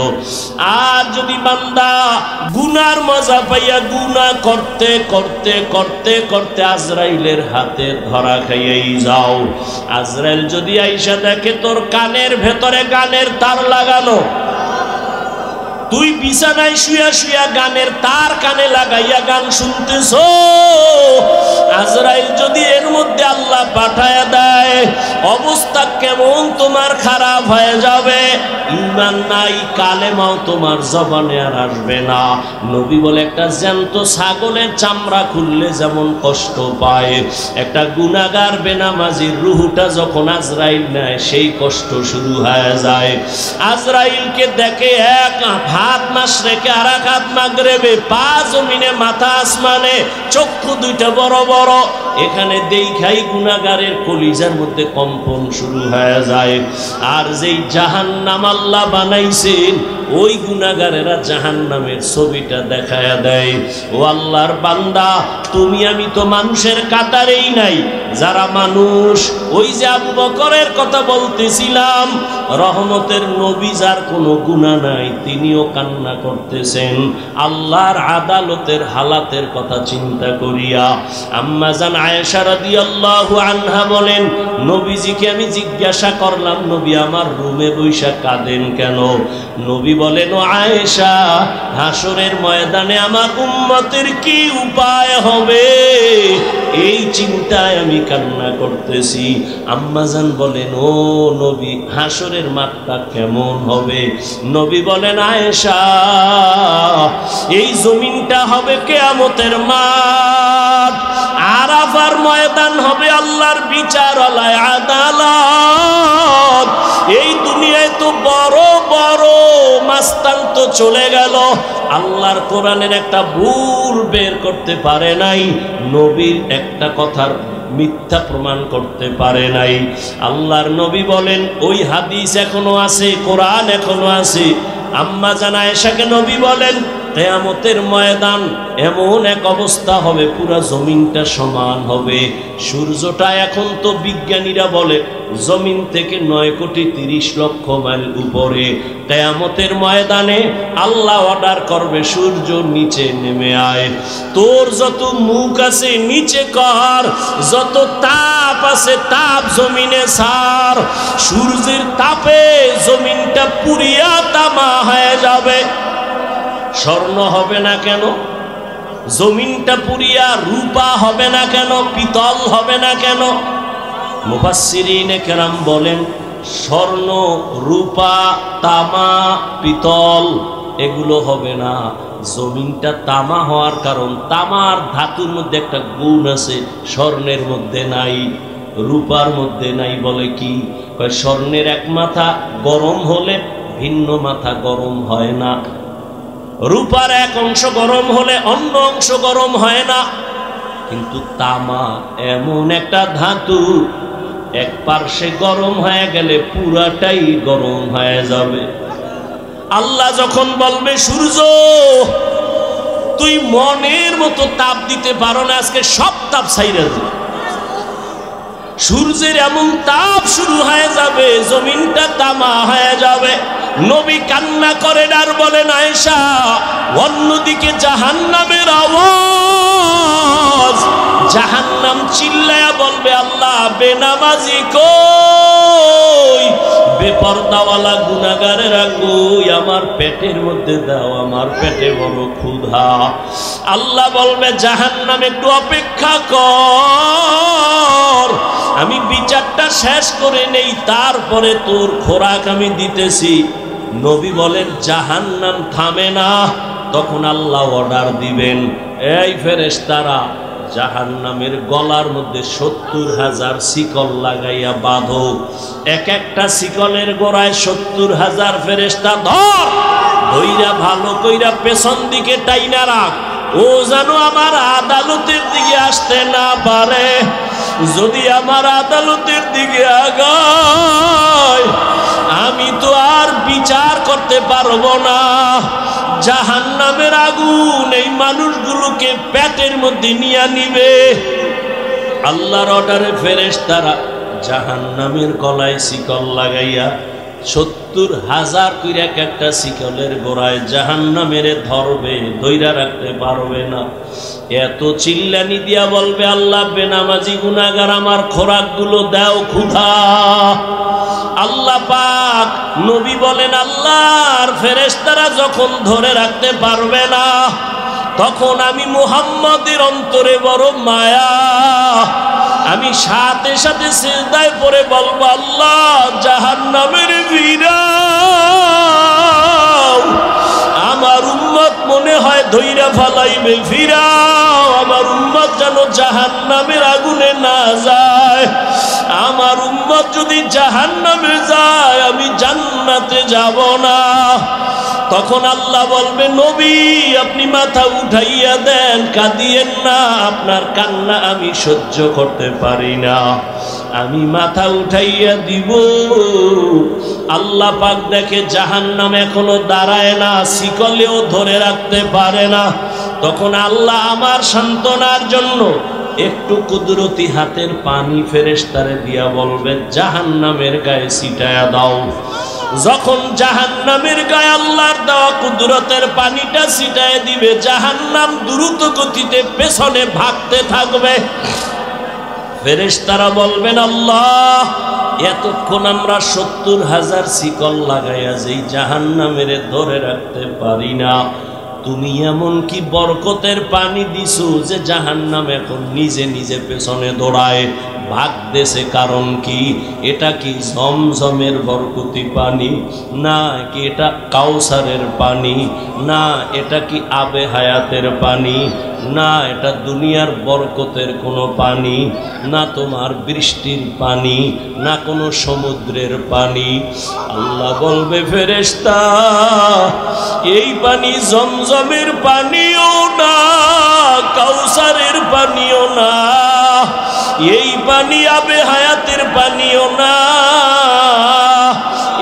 আর যদি বান্দা গুনার মজা পাইয়া গুনাহ করতে করতে করতে করতে আজরাইলের হাতে ধরা খাইয়াই যাও, আজরাইল যদি আইসা দেখে তোর কানের ভেতরে গানের তার লাগানো, তুই বিছানায় শুয়া শুয়া গানের তার কানে লাগাইয়া গান শুনতেছ, আজরাইল যদি এর মধ্যে আল্লাহ পাঠায়া দেয়, অবস্থা কেমন তোমার খারাপ হয়ে যাবে। ঈমান নাই, কালেমাও তোমার জবানে আর আসবে না। নবী বলে, একটা জ্যান্ত ছাগলের চামড়া খুললে যেমন কষ্ট পায়, একটা গুনাহগার বেনামাজির রুহটা যখন আজরাইল নেয় সেই কষ্ট শুরু হয়ে যায়। আজরাইলকে দেখে এক হাত মাশরিকে আর এক হাত মাগরিবে, পা জমিনে মাথা আসমানে, চক্ষু দুইটা বড় বড়। এখানে দেখাই গুনাহগারের কলিজার মধ্যে কম্পন শুরু হয়ে যায়। আর যেই জাহান্নাম আল্লাহ বানাইছেন ওই গুনাহগারেরা জাহান্নামের ছবিটা দেখায়া দেয়। ও আল্লাহর বান্দা, তুমি আমি তো মানুষের কাতারেই নাই যারা মানুষ। ওই যে আবু বকরের কথা বলতেছিলাম, রহমতের নবী যার কোনো গুনাহ নাই, তিনিও কান্না করতেছেন আল্লাহর আদালতের হালাতের কথা চিন্তা করিয়া। আম্মা জান আয়েশা রাদিয়াল্লাহু আনহা বলেন, নবীজিকে আমি জিজ্ঞাসা করলাম, নবী আমার রুমে বৈশা কাঁদেন কেন? নবী বলেন, ও আয়েশা, হাসরের ময়দানে আমার উম্মতের কি উপায় হবে এই চিন্তায় আমি কান্না করতেছি। আম্মাজান বলেন, ও নবী, হাসরের মাঠটা কেমন হবে? নবী বলেন, আয়েশা, এই জমিনটা হবে কিয়ামতের মাঠ, আরাফার ময়দান হবে আল্লাহর বিচারালয়, আদালত। এই দুনিয়ায় তো বড় বড় মাস্তান তো চলে গেল, আল্লাহর কোরআনের একটা ভুল বের করতে পারে নাই, নবীর একটা কথার মিথ্যা প্রমাণ করতে পারে নাই। আল্লাহর নবী বলেন, ওই হাদিস এখনো আছে, কোরআন এখনো আছে। আম্মা জান আয়েশাকে নবী বলেন, কিয়ামতের ময়দান এমন এক অবস্থা হবে, পুরা জমিনটা সমান হবে। সূর্যটা এখন তো বিজ্ঞানীরা বলে জমিন থেকে 9,30,00,000 মাইল উপরে। কিয়ামতের ময়দানে আল্লাহ অর্ডার করবে, সূর্য নিচে নেমে আয়, তোর যত মুখ আছে নিচে কর, যত তাপ আছে তাপ জমিনে ছাড়। সূর্যের তাপে জমিনটা পুরিয়া তামা হয়ে যাবে। স্বর্ণ হবে না কেন? জমিনটা পুরিয়া রূপা হবে না কেন? পিতল হবে না কেন? মুফাসসিরিনে কেরাম বলেন, স্বর্ণ, রূপা, তামা, পিতল এগুলো হবে না। জমিনটা তামা হওয়ার কারণ, তামার ধাতুর মধ্যে একটা গুণ আছে, স্বর্ণের মধ্যে নাই, রূপার মধ্যে নাই। বলে কি? কয় স্বর্ণের এক মাথা গরম হলে ভিন্ন মাথা গরম হয় না, রূপার এক অংশ গরম হলে অন্য অংশ গরম হয় না। কিন্তু তামা এমন একটা ধাতু, এক পার্শ্বে গরম হয়ে গেলে পুরাটাই গরম হয়ে যাবে। আল্লাহ যখন বলবে, সূর্য তুই মনের মতো তাপ দিতে পারো না, আজকে সব তাপ ছাইরা দে, সূর্যের এমন তাপ শুরু হয়ে যাবে, জমিনটা তামা হয়ে যাবে। নবী কান্না করেন আর বলেন, আয়েশা, অন্যদিকে জাহান্নামের আওয়াজ, জাহান্নাম চিল্লায়া বলবে, আল্লাহ বেনামাজি কই, বেপরদাওয়ালা গুনাহগারেরা কই, আমার পেটের মধ্যে দাও, আমার পেটে বড় ক্ষুধা। আল্লাহ বলবে, জাহান্নাম একটু অপেক্ষা কর, আমি বিচারটা শেষ করে নেই, তারপরে তোর খোরাক আমি দিতেছি। নবী বলেন, জাহান্নাম থামে না, তখন আল্লাহ অর্ডার দিবেন, এই ফেরেশতারা জাহান্নামের গলার মধ্যে 70,000 শিকল লাগাইয়া বাঁধো, এক একটা শিকলের গোড়ায় 70,000 ফেরেশতা ধর, ধইরা ভালো কইরা পেছন দিকে টাইনা রাখ, ও যেন আমার আদালতের দিকে আসতে না পারে। যদি আমার আদালতের দিকে আগায়, আমি তো আর বিচার করতে পারবো না। জাহান্নামের আগুন এই মানুষগুলোকে পেটের মধ্যে নিয়ে নিবে। আল্লাহর অর্ডারে ফেরেশতারা জাহান্নামের গলায় শিকল লাগাইয়া 70,000 কইরা একটা শিকলের গোড়ায় জাহান্নামের ধরবে, ধইরা রাখতে পারবে না। এত চিল্লানি দিয়া বলবে, আল্লাহ বেনামাজি গুনাহগার আমার খোরাকগুলো দাও, ক্ষুধা। আল্লাহ পাক নবী বলেন, আল্লাহর ফেরেশতারা যখন ধরে রাখতে পারবে না, তখন আমি মুহাম্মদের অন্তরে বড় মায়া, আমি সাথে সাথে সিজদায় পড়ে বলবো, আল্লাহ জাহান্নামের ফিরাও, আমার উম্মত মনে হয় ধইরা ফালাইবে, ফিরাও, আমার উম্মত যেন জাহান্নামের আগুনে না যায়। আমার উম্মত যদি জাহান্নামে যায়, আমি জান্নাতে যাব না। তখন আল্লাহ বলবে, নবী আপনি মাথা উঠাইয়া দেন, কাঁদিয়েন না, আপনার কান্না আমি সহ্য করতে পারি না। আমি মাথা উঠাইয়া দিব। আল্লাহ পাক দেখে জাহান্নাম এখনো দাঁড়ায় না, শিকলেও ধরে রাখতে পারে না। তখন আল্লাহ আমার সান্ত্বনার জন্য একটু কুদরতি হাতের পানি ফেরেশতারে দিয়া বলবে, জাহান্নামের গায়ে ছিটায়া দাও। যখন জাহান্নামের গায়ে আল্লাহর দেওয়া কুদরতের পানিটা ছিটায় দিবে, জাহান্নাম দ্রুত গতিতে পেছনে ভাগতে থাকবে। ফেরেশতারা বলবেন, আল্লাহ এতক্ষণ আমরা 70,000 শিকল লাগাইয়া যেই জাহান্নামের ধরে রাখতে পারি না, তুমি এমন কি বরকতের পানি দিছো যে জাহান্নাম এখন নিজে নিজে পেছনে দৌড়ায় ভাগতেছে? কারণ কি? এটা কি জমজমের বরকতি পানি? না কি এটা কাউসারের পানি? না এটা কি আবে হায়াতের পানি? না এটা দুনিয়ার বরকতের কোনো পানি? না তোমার বৃষ্টির পানি? না কোনো সমুদ্রের পানি? আল্লাহ বলবে, ফেরেশতা এই পানি জমজমের পানিও না, কাউসারের পানিও না, এই পানি আবে হায়াতের পানিও না,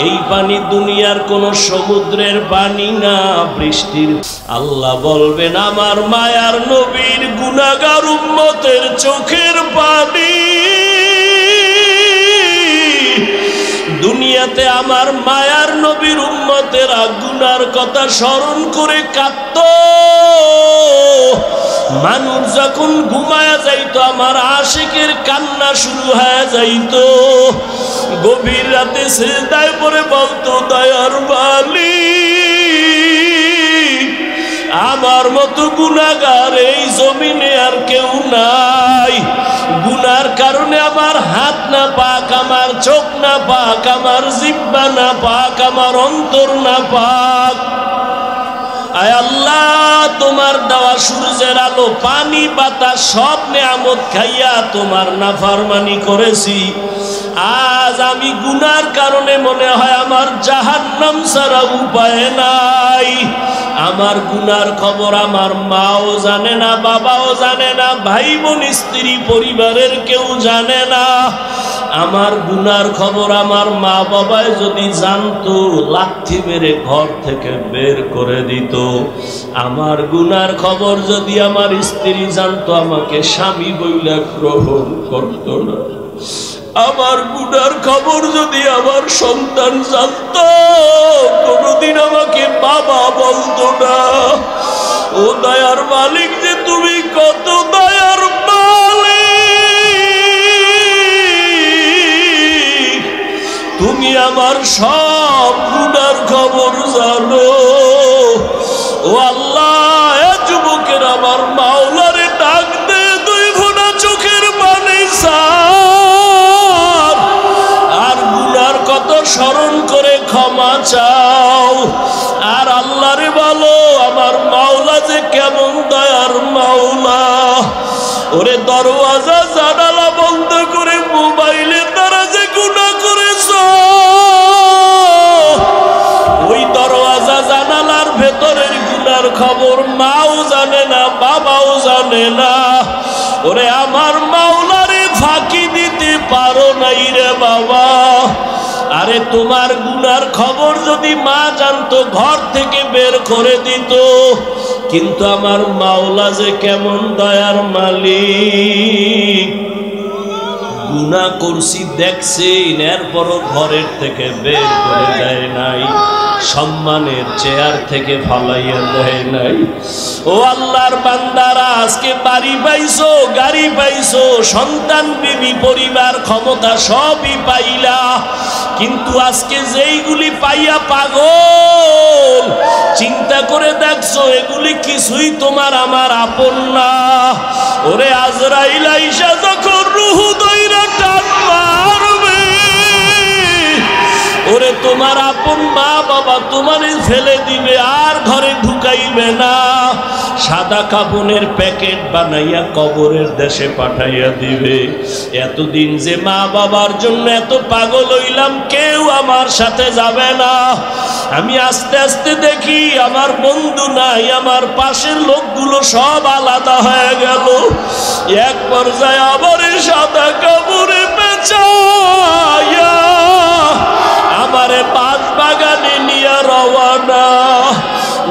এই পানি দুনিয়ার কোন সমুদ্রের পানি না, বৃষ্টির। আল্লাহ বলবেন, আমার মায়ার নবীর গুনাহগার উম্মতের চোখের পানি। দুনিয়াতে আমার মায়ার নবীর উম্মতেরা গুনার কথা স্মরণ করে কাঁদত। মানুষ যখন ঘুমায়া যাইতো, আমার আশিকের কান্না শুরু হয়ে যাইতো। গভীর রাতে সিজদায় পড়ে বলতো, দয়ার মালিক আমার মতো গুনাহগার এই জমিনে আর কেউ নাই। গুনার কারণে আমার হাত না পাক, আমার চোখ না পাক, আমার জিহ্বা না পাক, আমার অন্তর না পাক। আয় আল্লাহ, তোমার দেওয়া সূর্যের আলো, পানি, বাতাস সব নেয়ামত খাইয়া তোমার নাফরমানি করেছি। আজ আমি গুনার কারণে মনে হয় আমার জাহান্নাম ছাড়া উপায় নাই। আমার গুনার খবর আমার মাও জানে না, বাবাও জানে না, ভাই বোন স্ত্রী পরিবারের কেউ জানে না। আমার গুনার খবর আমার মা বাবায় যদি জানতো, লাথি মেরে ঘর থেকে বের করে দিত। আমার গুনার খবর যদি আমার স্ত্রী জানতো, আমাকে স্বামী বইলা গ্রহণ করত না। আমার গুনার খবর যদি আমার সন্তান জানতো, কোনদিন আমাকে বাবা বলতো না। ও দয়ার মালিক যে তুমি কত দয়ার মালিক, তুমি আমার সব গুনার খবর জানো। ও আল্লাহ, এ যুবকের আমার মাওলারে ডাক দে, দুই ফোঁটা চোখের পানি ছাড়, আর গুনার কত স্মরণ করে ক্ষমা চাও। আর আল্লাহরে বলো, আমার মাওলা যে কেমন দয়ার মাওলা। ওরে দরওয়াজা জানালা বন্ধ করে মোবাইলে তারা যে গুনাহ করেছো, ওই দরওয়াজা জানালার ভেতরের গুনার খবর মাও জানে না, বাবাও জানে না। ওরে আমার মাওলারে ফাঁকি দিতে পারো নাই রে বাবা। আরে তোমার গুনার খবর যদি মা জানতো, ঘর থেকে বের করে দিত। কিন্তু আমার মাওলা যে কেমন দয়ার মালিক, গুনাহ করছি দেখছেন, এরপরও ঘরের থেকে বের করে দেয় নাই, সম্মানের চেয়ার থেকে ফালাইয়া দেয় নাই। ও আল্লাহর বান্দারা, আজকে বাড়ি পাইছো, গাড়ি পাইছো, সন্তান, বিবি, পরিবার, ক্ষমতা সবই পাইলা, কিন্তু আজকে যেইগুলি পাইয়া পাগল, চিন্তা করে দেখছো এগুলি কিছুই তোমার আমার আপন না। ওরে আজরাইল আইসা যখন রূহ দইরা টান মারবে, ওরে তোমার আপন মা বাবা তোমারে ফেলে দিবে, আর ঘরে ঢুকাইবে না, সাদা কাপনের প্যাকেট বানাইয়া কবরের দেশে পাঠাইয়া দিবে। এতদিন যে মা বাবার জন্য এত পাগল হইলাম, কেউ আমার সাথে যাবে না। আমি আস্তে আস্তে দেখি আমার বন্ধু নাই, আমার পাশের লোকগুলো সব আলাদা হয়ে গেল। এক পর্যায়ে আবার সাদা কাপড়ে পেঁচাইয়া আমারে বাঁশ বাগানে নিয়ে রওয়ানা।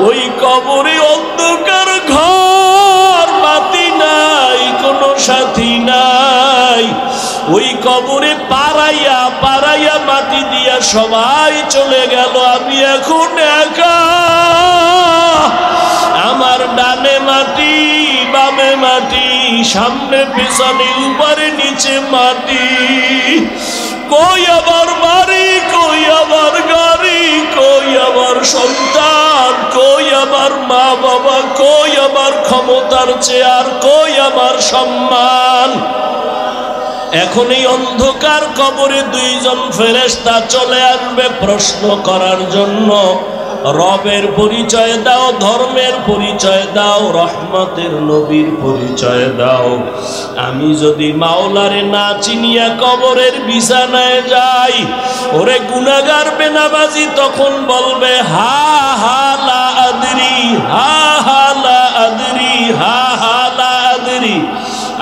ওই কবরে অন্ধকার ঘর, বাতি নাই, কোনো সাথী নাই। ওই কবরে পাড়াইয়া পাড়াইয়া মাটি দিয়া সবাই চলে গেল, আমি এখন একা। আমার ডানে মাটি, বামে মাটি, সামনে পেছনে উপরে নিচে মাটি। কই আবার বাড়ি, কই আবার গাড়ি, কই আবার সন্তান, কই আবার মা বাবা, কই আবার ক্ষমতার চেয়ার, কই আবার সম্মান। এখন এই অন্ধকার কবরে দুইজন ফেরেশতা চলে আসবে প্রশ্ন করার জন্য। রবের পরিচয় দাও, ধর্মের পরিচয় দাও, রহমতের নবীর পরিচয় দাও। আমি যদি মাওলারে না চিনিয়া কবরের বিছানায় যাই, ওরে গুনাহগার বেনামাজি তখন বলবে হা হা লা আদরি, হা হা লা আদরি, হা হা লা আদরি।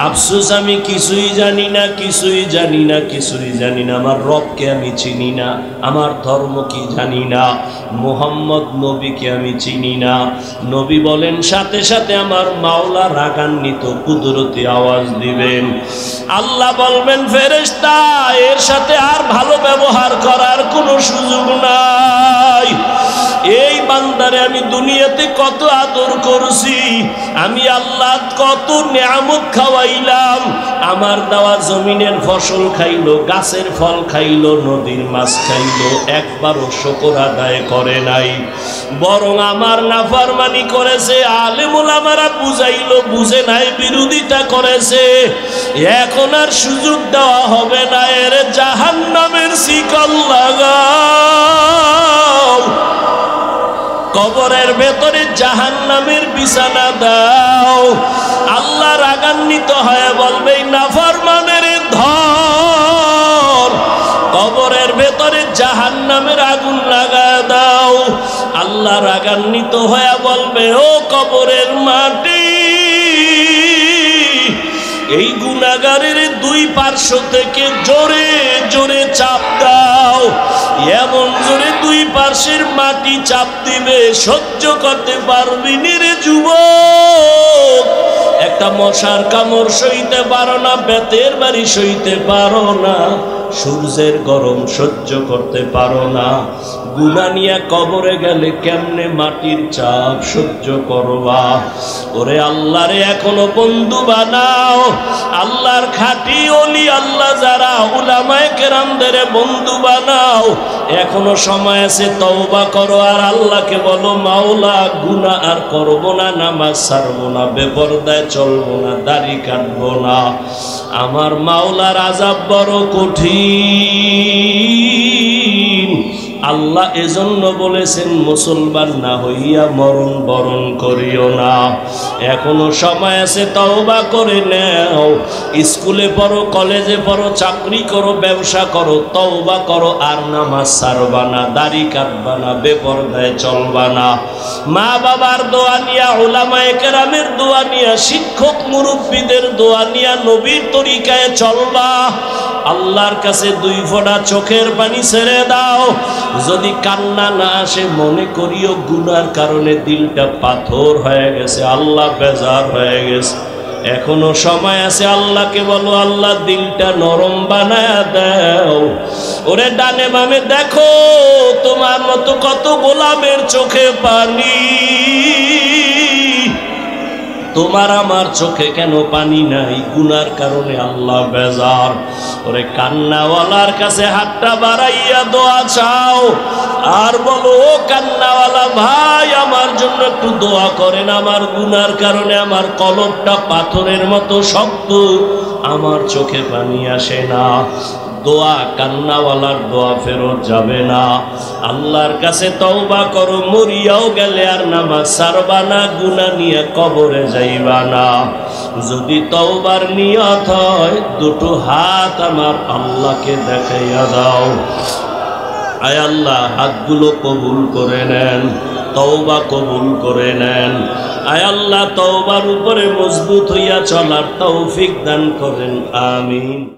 আফসোস, আমি কিছুই জানি না, কিছুই জানি না, কিছুই জানি না। আমার রবকে আমি চিনি না, আমার ধর্ম কি জানি না, মুহাম্মদ নবীকে আমি চিনি না। নবী বলেন সাথে সাথে আমার মাওলা রাগান্বিত কুদরতি আওয়াজ দিবেন। আল্লাহ বলবেন ফেরেশতা, এর সাথে আর ভালো ব্যবহার করার কোনো সুযোগ নাই। এই বান্দারে আমি দুনিয়াতে কত আদর করছি, আমি আল্লাহ কত নিয়ামত খাওয়াইলাম। আমার দেওয়া জমিনের ফসল খাইলো, গাছের ফল খাইলো, নদীর মাছ খাইলো, একবারও শুকর আদায় করে নাই, বরং আমার নাফরমানি করেছে। আলেম ওলামারা বুঝাইলো, বুঝে নাই, বিরোধিতা করেছে। এখন আর সুযোগ দেওয়া হবে না, এর জাহান্নামের শিকল লাগাও, কবরের ভেতরে জাহান্নামের বিছানা দাও। আল্লাহ রাগান্বিত হয়ে বলবে নাফরমানের ধর, কবরের ভেতরে জাহান্নামের আগুন লাগায় দাও। আল্লাহ রাগান্বিত হয়ে বলবে ও কবরের মাটি, এই গুনাহগারের দুই পার্শ্ব থেকে জোরে জোরে চাপ দাও। এমন জোরে দুই পার্শ্বের মাটি চাপ দিবে, সহ্য করতে পারবি রে যুবক। একটা মশার কামড় সইতে পারো না, বেতের বাড়ি সইতে পারো না, সূর্যের গরম সহ্য করতে পারো না। গুনাহ নিয়ে কবরে গেলে কেমনে মাটির চাপ সহ্য করবা? ওরে আল্লাহরে এখনো বন্ধু বানাও। আল্লাহর খাঁটি ওলি আল্লাহ যারা, উলামায়ে কেরামদের বন্ধু বানাও। এখনো সময় আছে, তওবা করো আর আল্লাহকে বলো মাওলা গুনাহ আর করব না, নামাজ ছাড়বো না, বেপরদায় চলবো না, দাড়ি কাটবো না। আমার মাওলার আযাব বড় কঠিন। আল্লাহ এজন্য বলেছেন মুসলমান না হইয়া মরণ বরণ করিও না। এখনো সময় আছে, তওবা করে নাও। স্কুলে পড়ো, কলেজে পড়ো, চাকরি করো, ব্যবসা করো, তওবা করো আর নামাজ ছাড়বা না, দাড়ি কাটবা না, বেপরদায় চলবা না। মা বাবার দোয়া নিয়া, উলামায়ে কেরামের দোয়া নিয়া, শিক্ষক মুরব্বীদের দোয়া নিয়া নবীর তরিকায় চলবা। আল্লাহর কাছে দুই ফোঁটা চোখের পানি ছেড়ে দাও। যদি কান্না না আসে, মনে করিও গুনার কারণে দিলটা পাথর হয়ে গেছে, আল্লাহ বেজার হয়ে গেছে। এখনো সময় আছে, আল্লাহকে বলো আল্লাহ দিলটা নরম বানায় দাও। ওরে ডানে বামে দেখো, তোমার মতো কত গোলামের চোখে পানি, তোমার আমার চোখে কেন পানি নাই? গুনার কারণে আল্লাহ বেজার। ওরে কান্নাওয়ালার কাছে হাতটা বাড়াইয়া দোয়া চাও আর বলো ও কান্নাওয়ালা ভাই, আমার জন্য একটু দোয়া করেন। আমার গুনার কারণে আমার কলবটা পাথরের মতো শক্ত, আমার চোখে পানি আসে না। দোয়া কান্নাওয়ালার দোয়া ফেরত যাবে না। আল্লাহর কাছে তওবা করো, মরিয়াও গেলে আর নামাজ ছাড়বা না, গুনাহ নিয়ে কবরে যাইবা না। যদি তওবার নিয়ত হয় দুটো হাত আমার আল্লাহকে দেখাইয়া দাও। আয় আল্লাহ, হাতগুলো কবুল করে নেন, তওবা কবুল করে নেন। আয় আল্লাহ, তওবার উপরে মজবুত হইয়া চলার তৌফিক দান করেন, আমিন।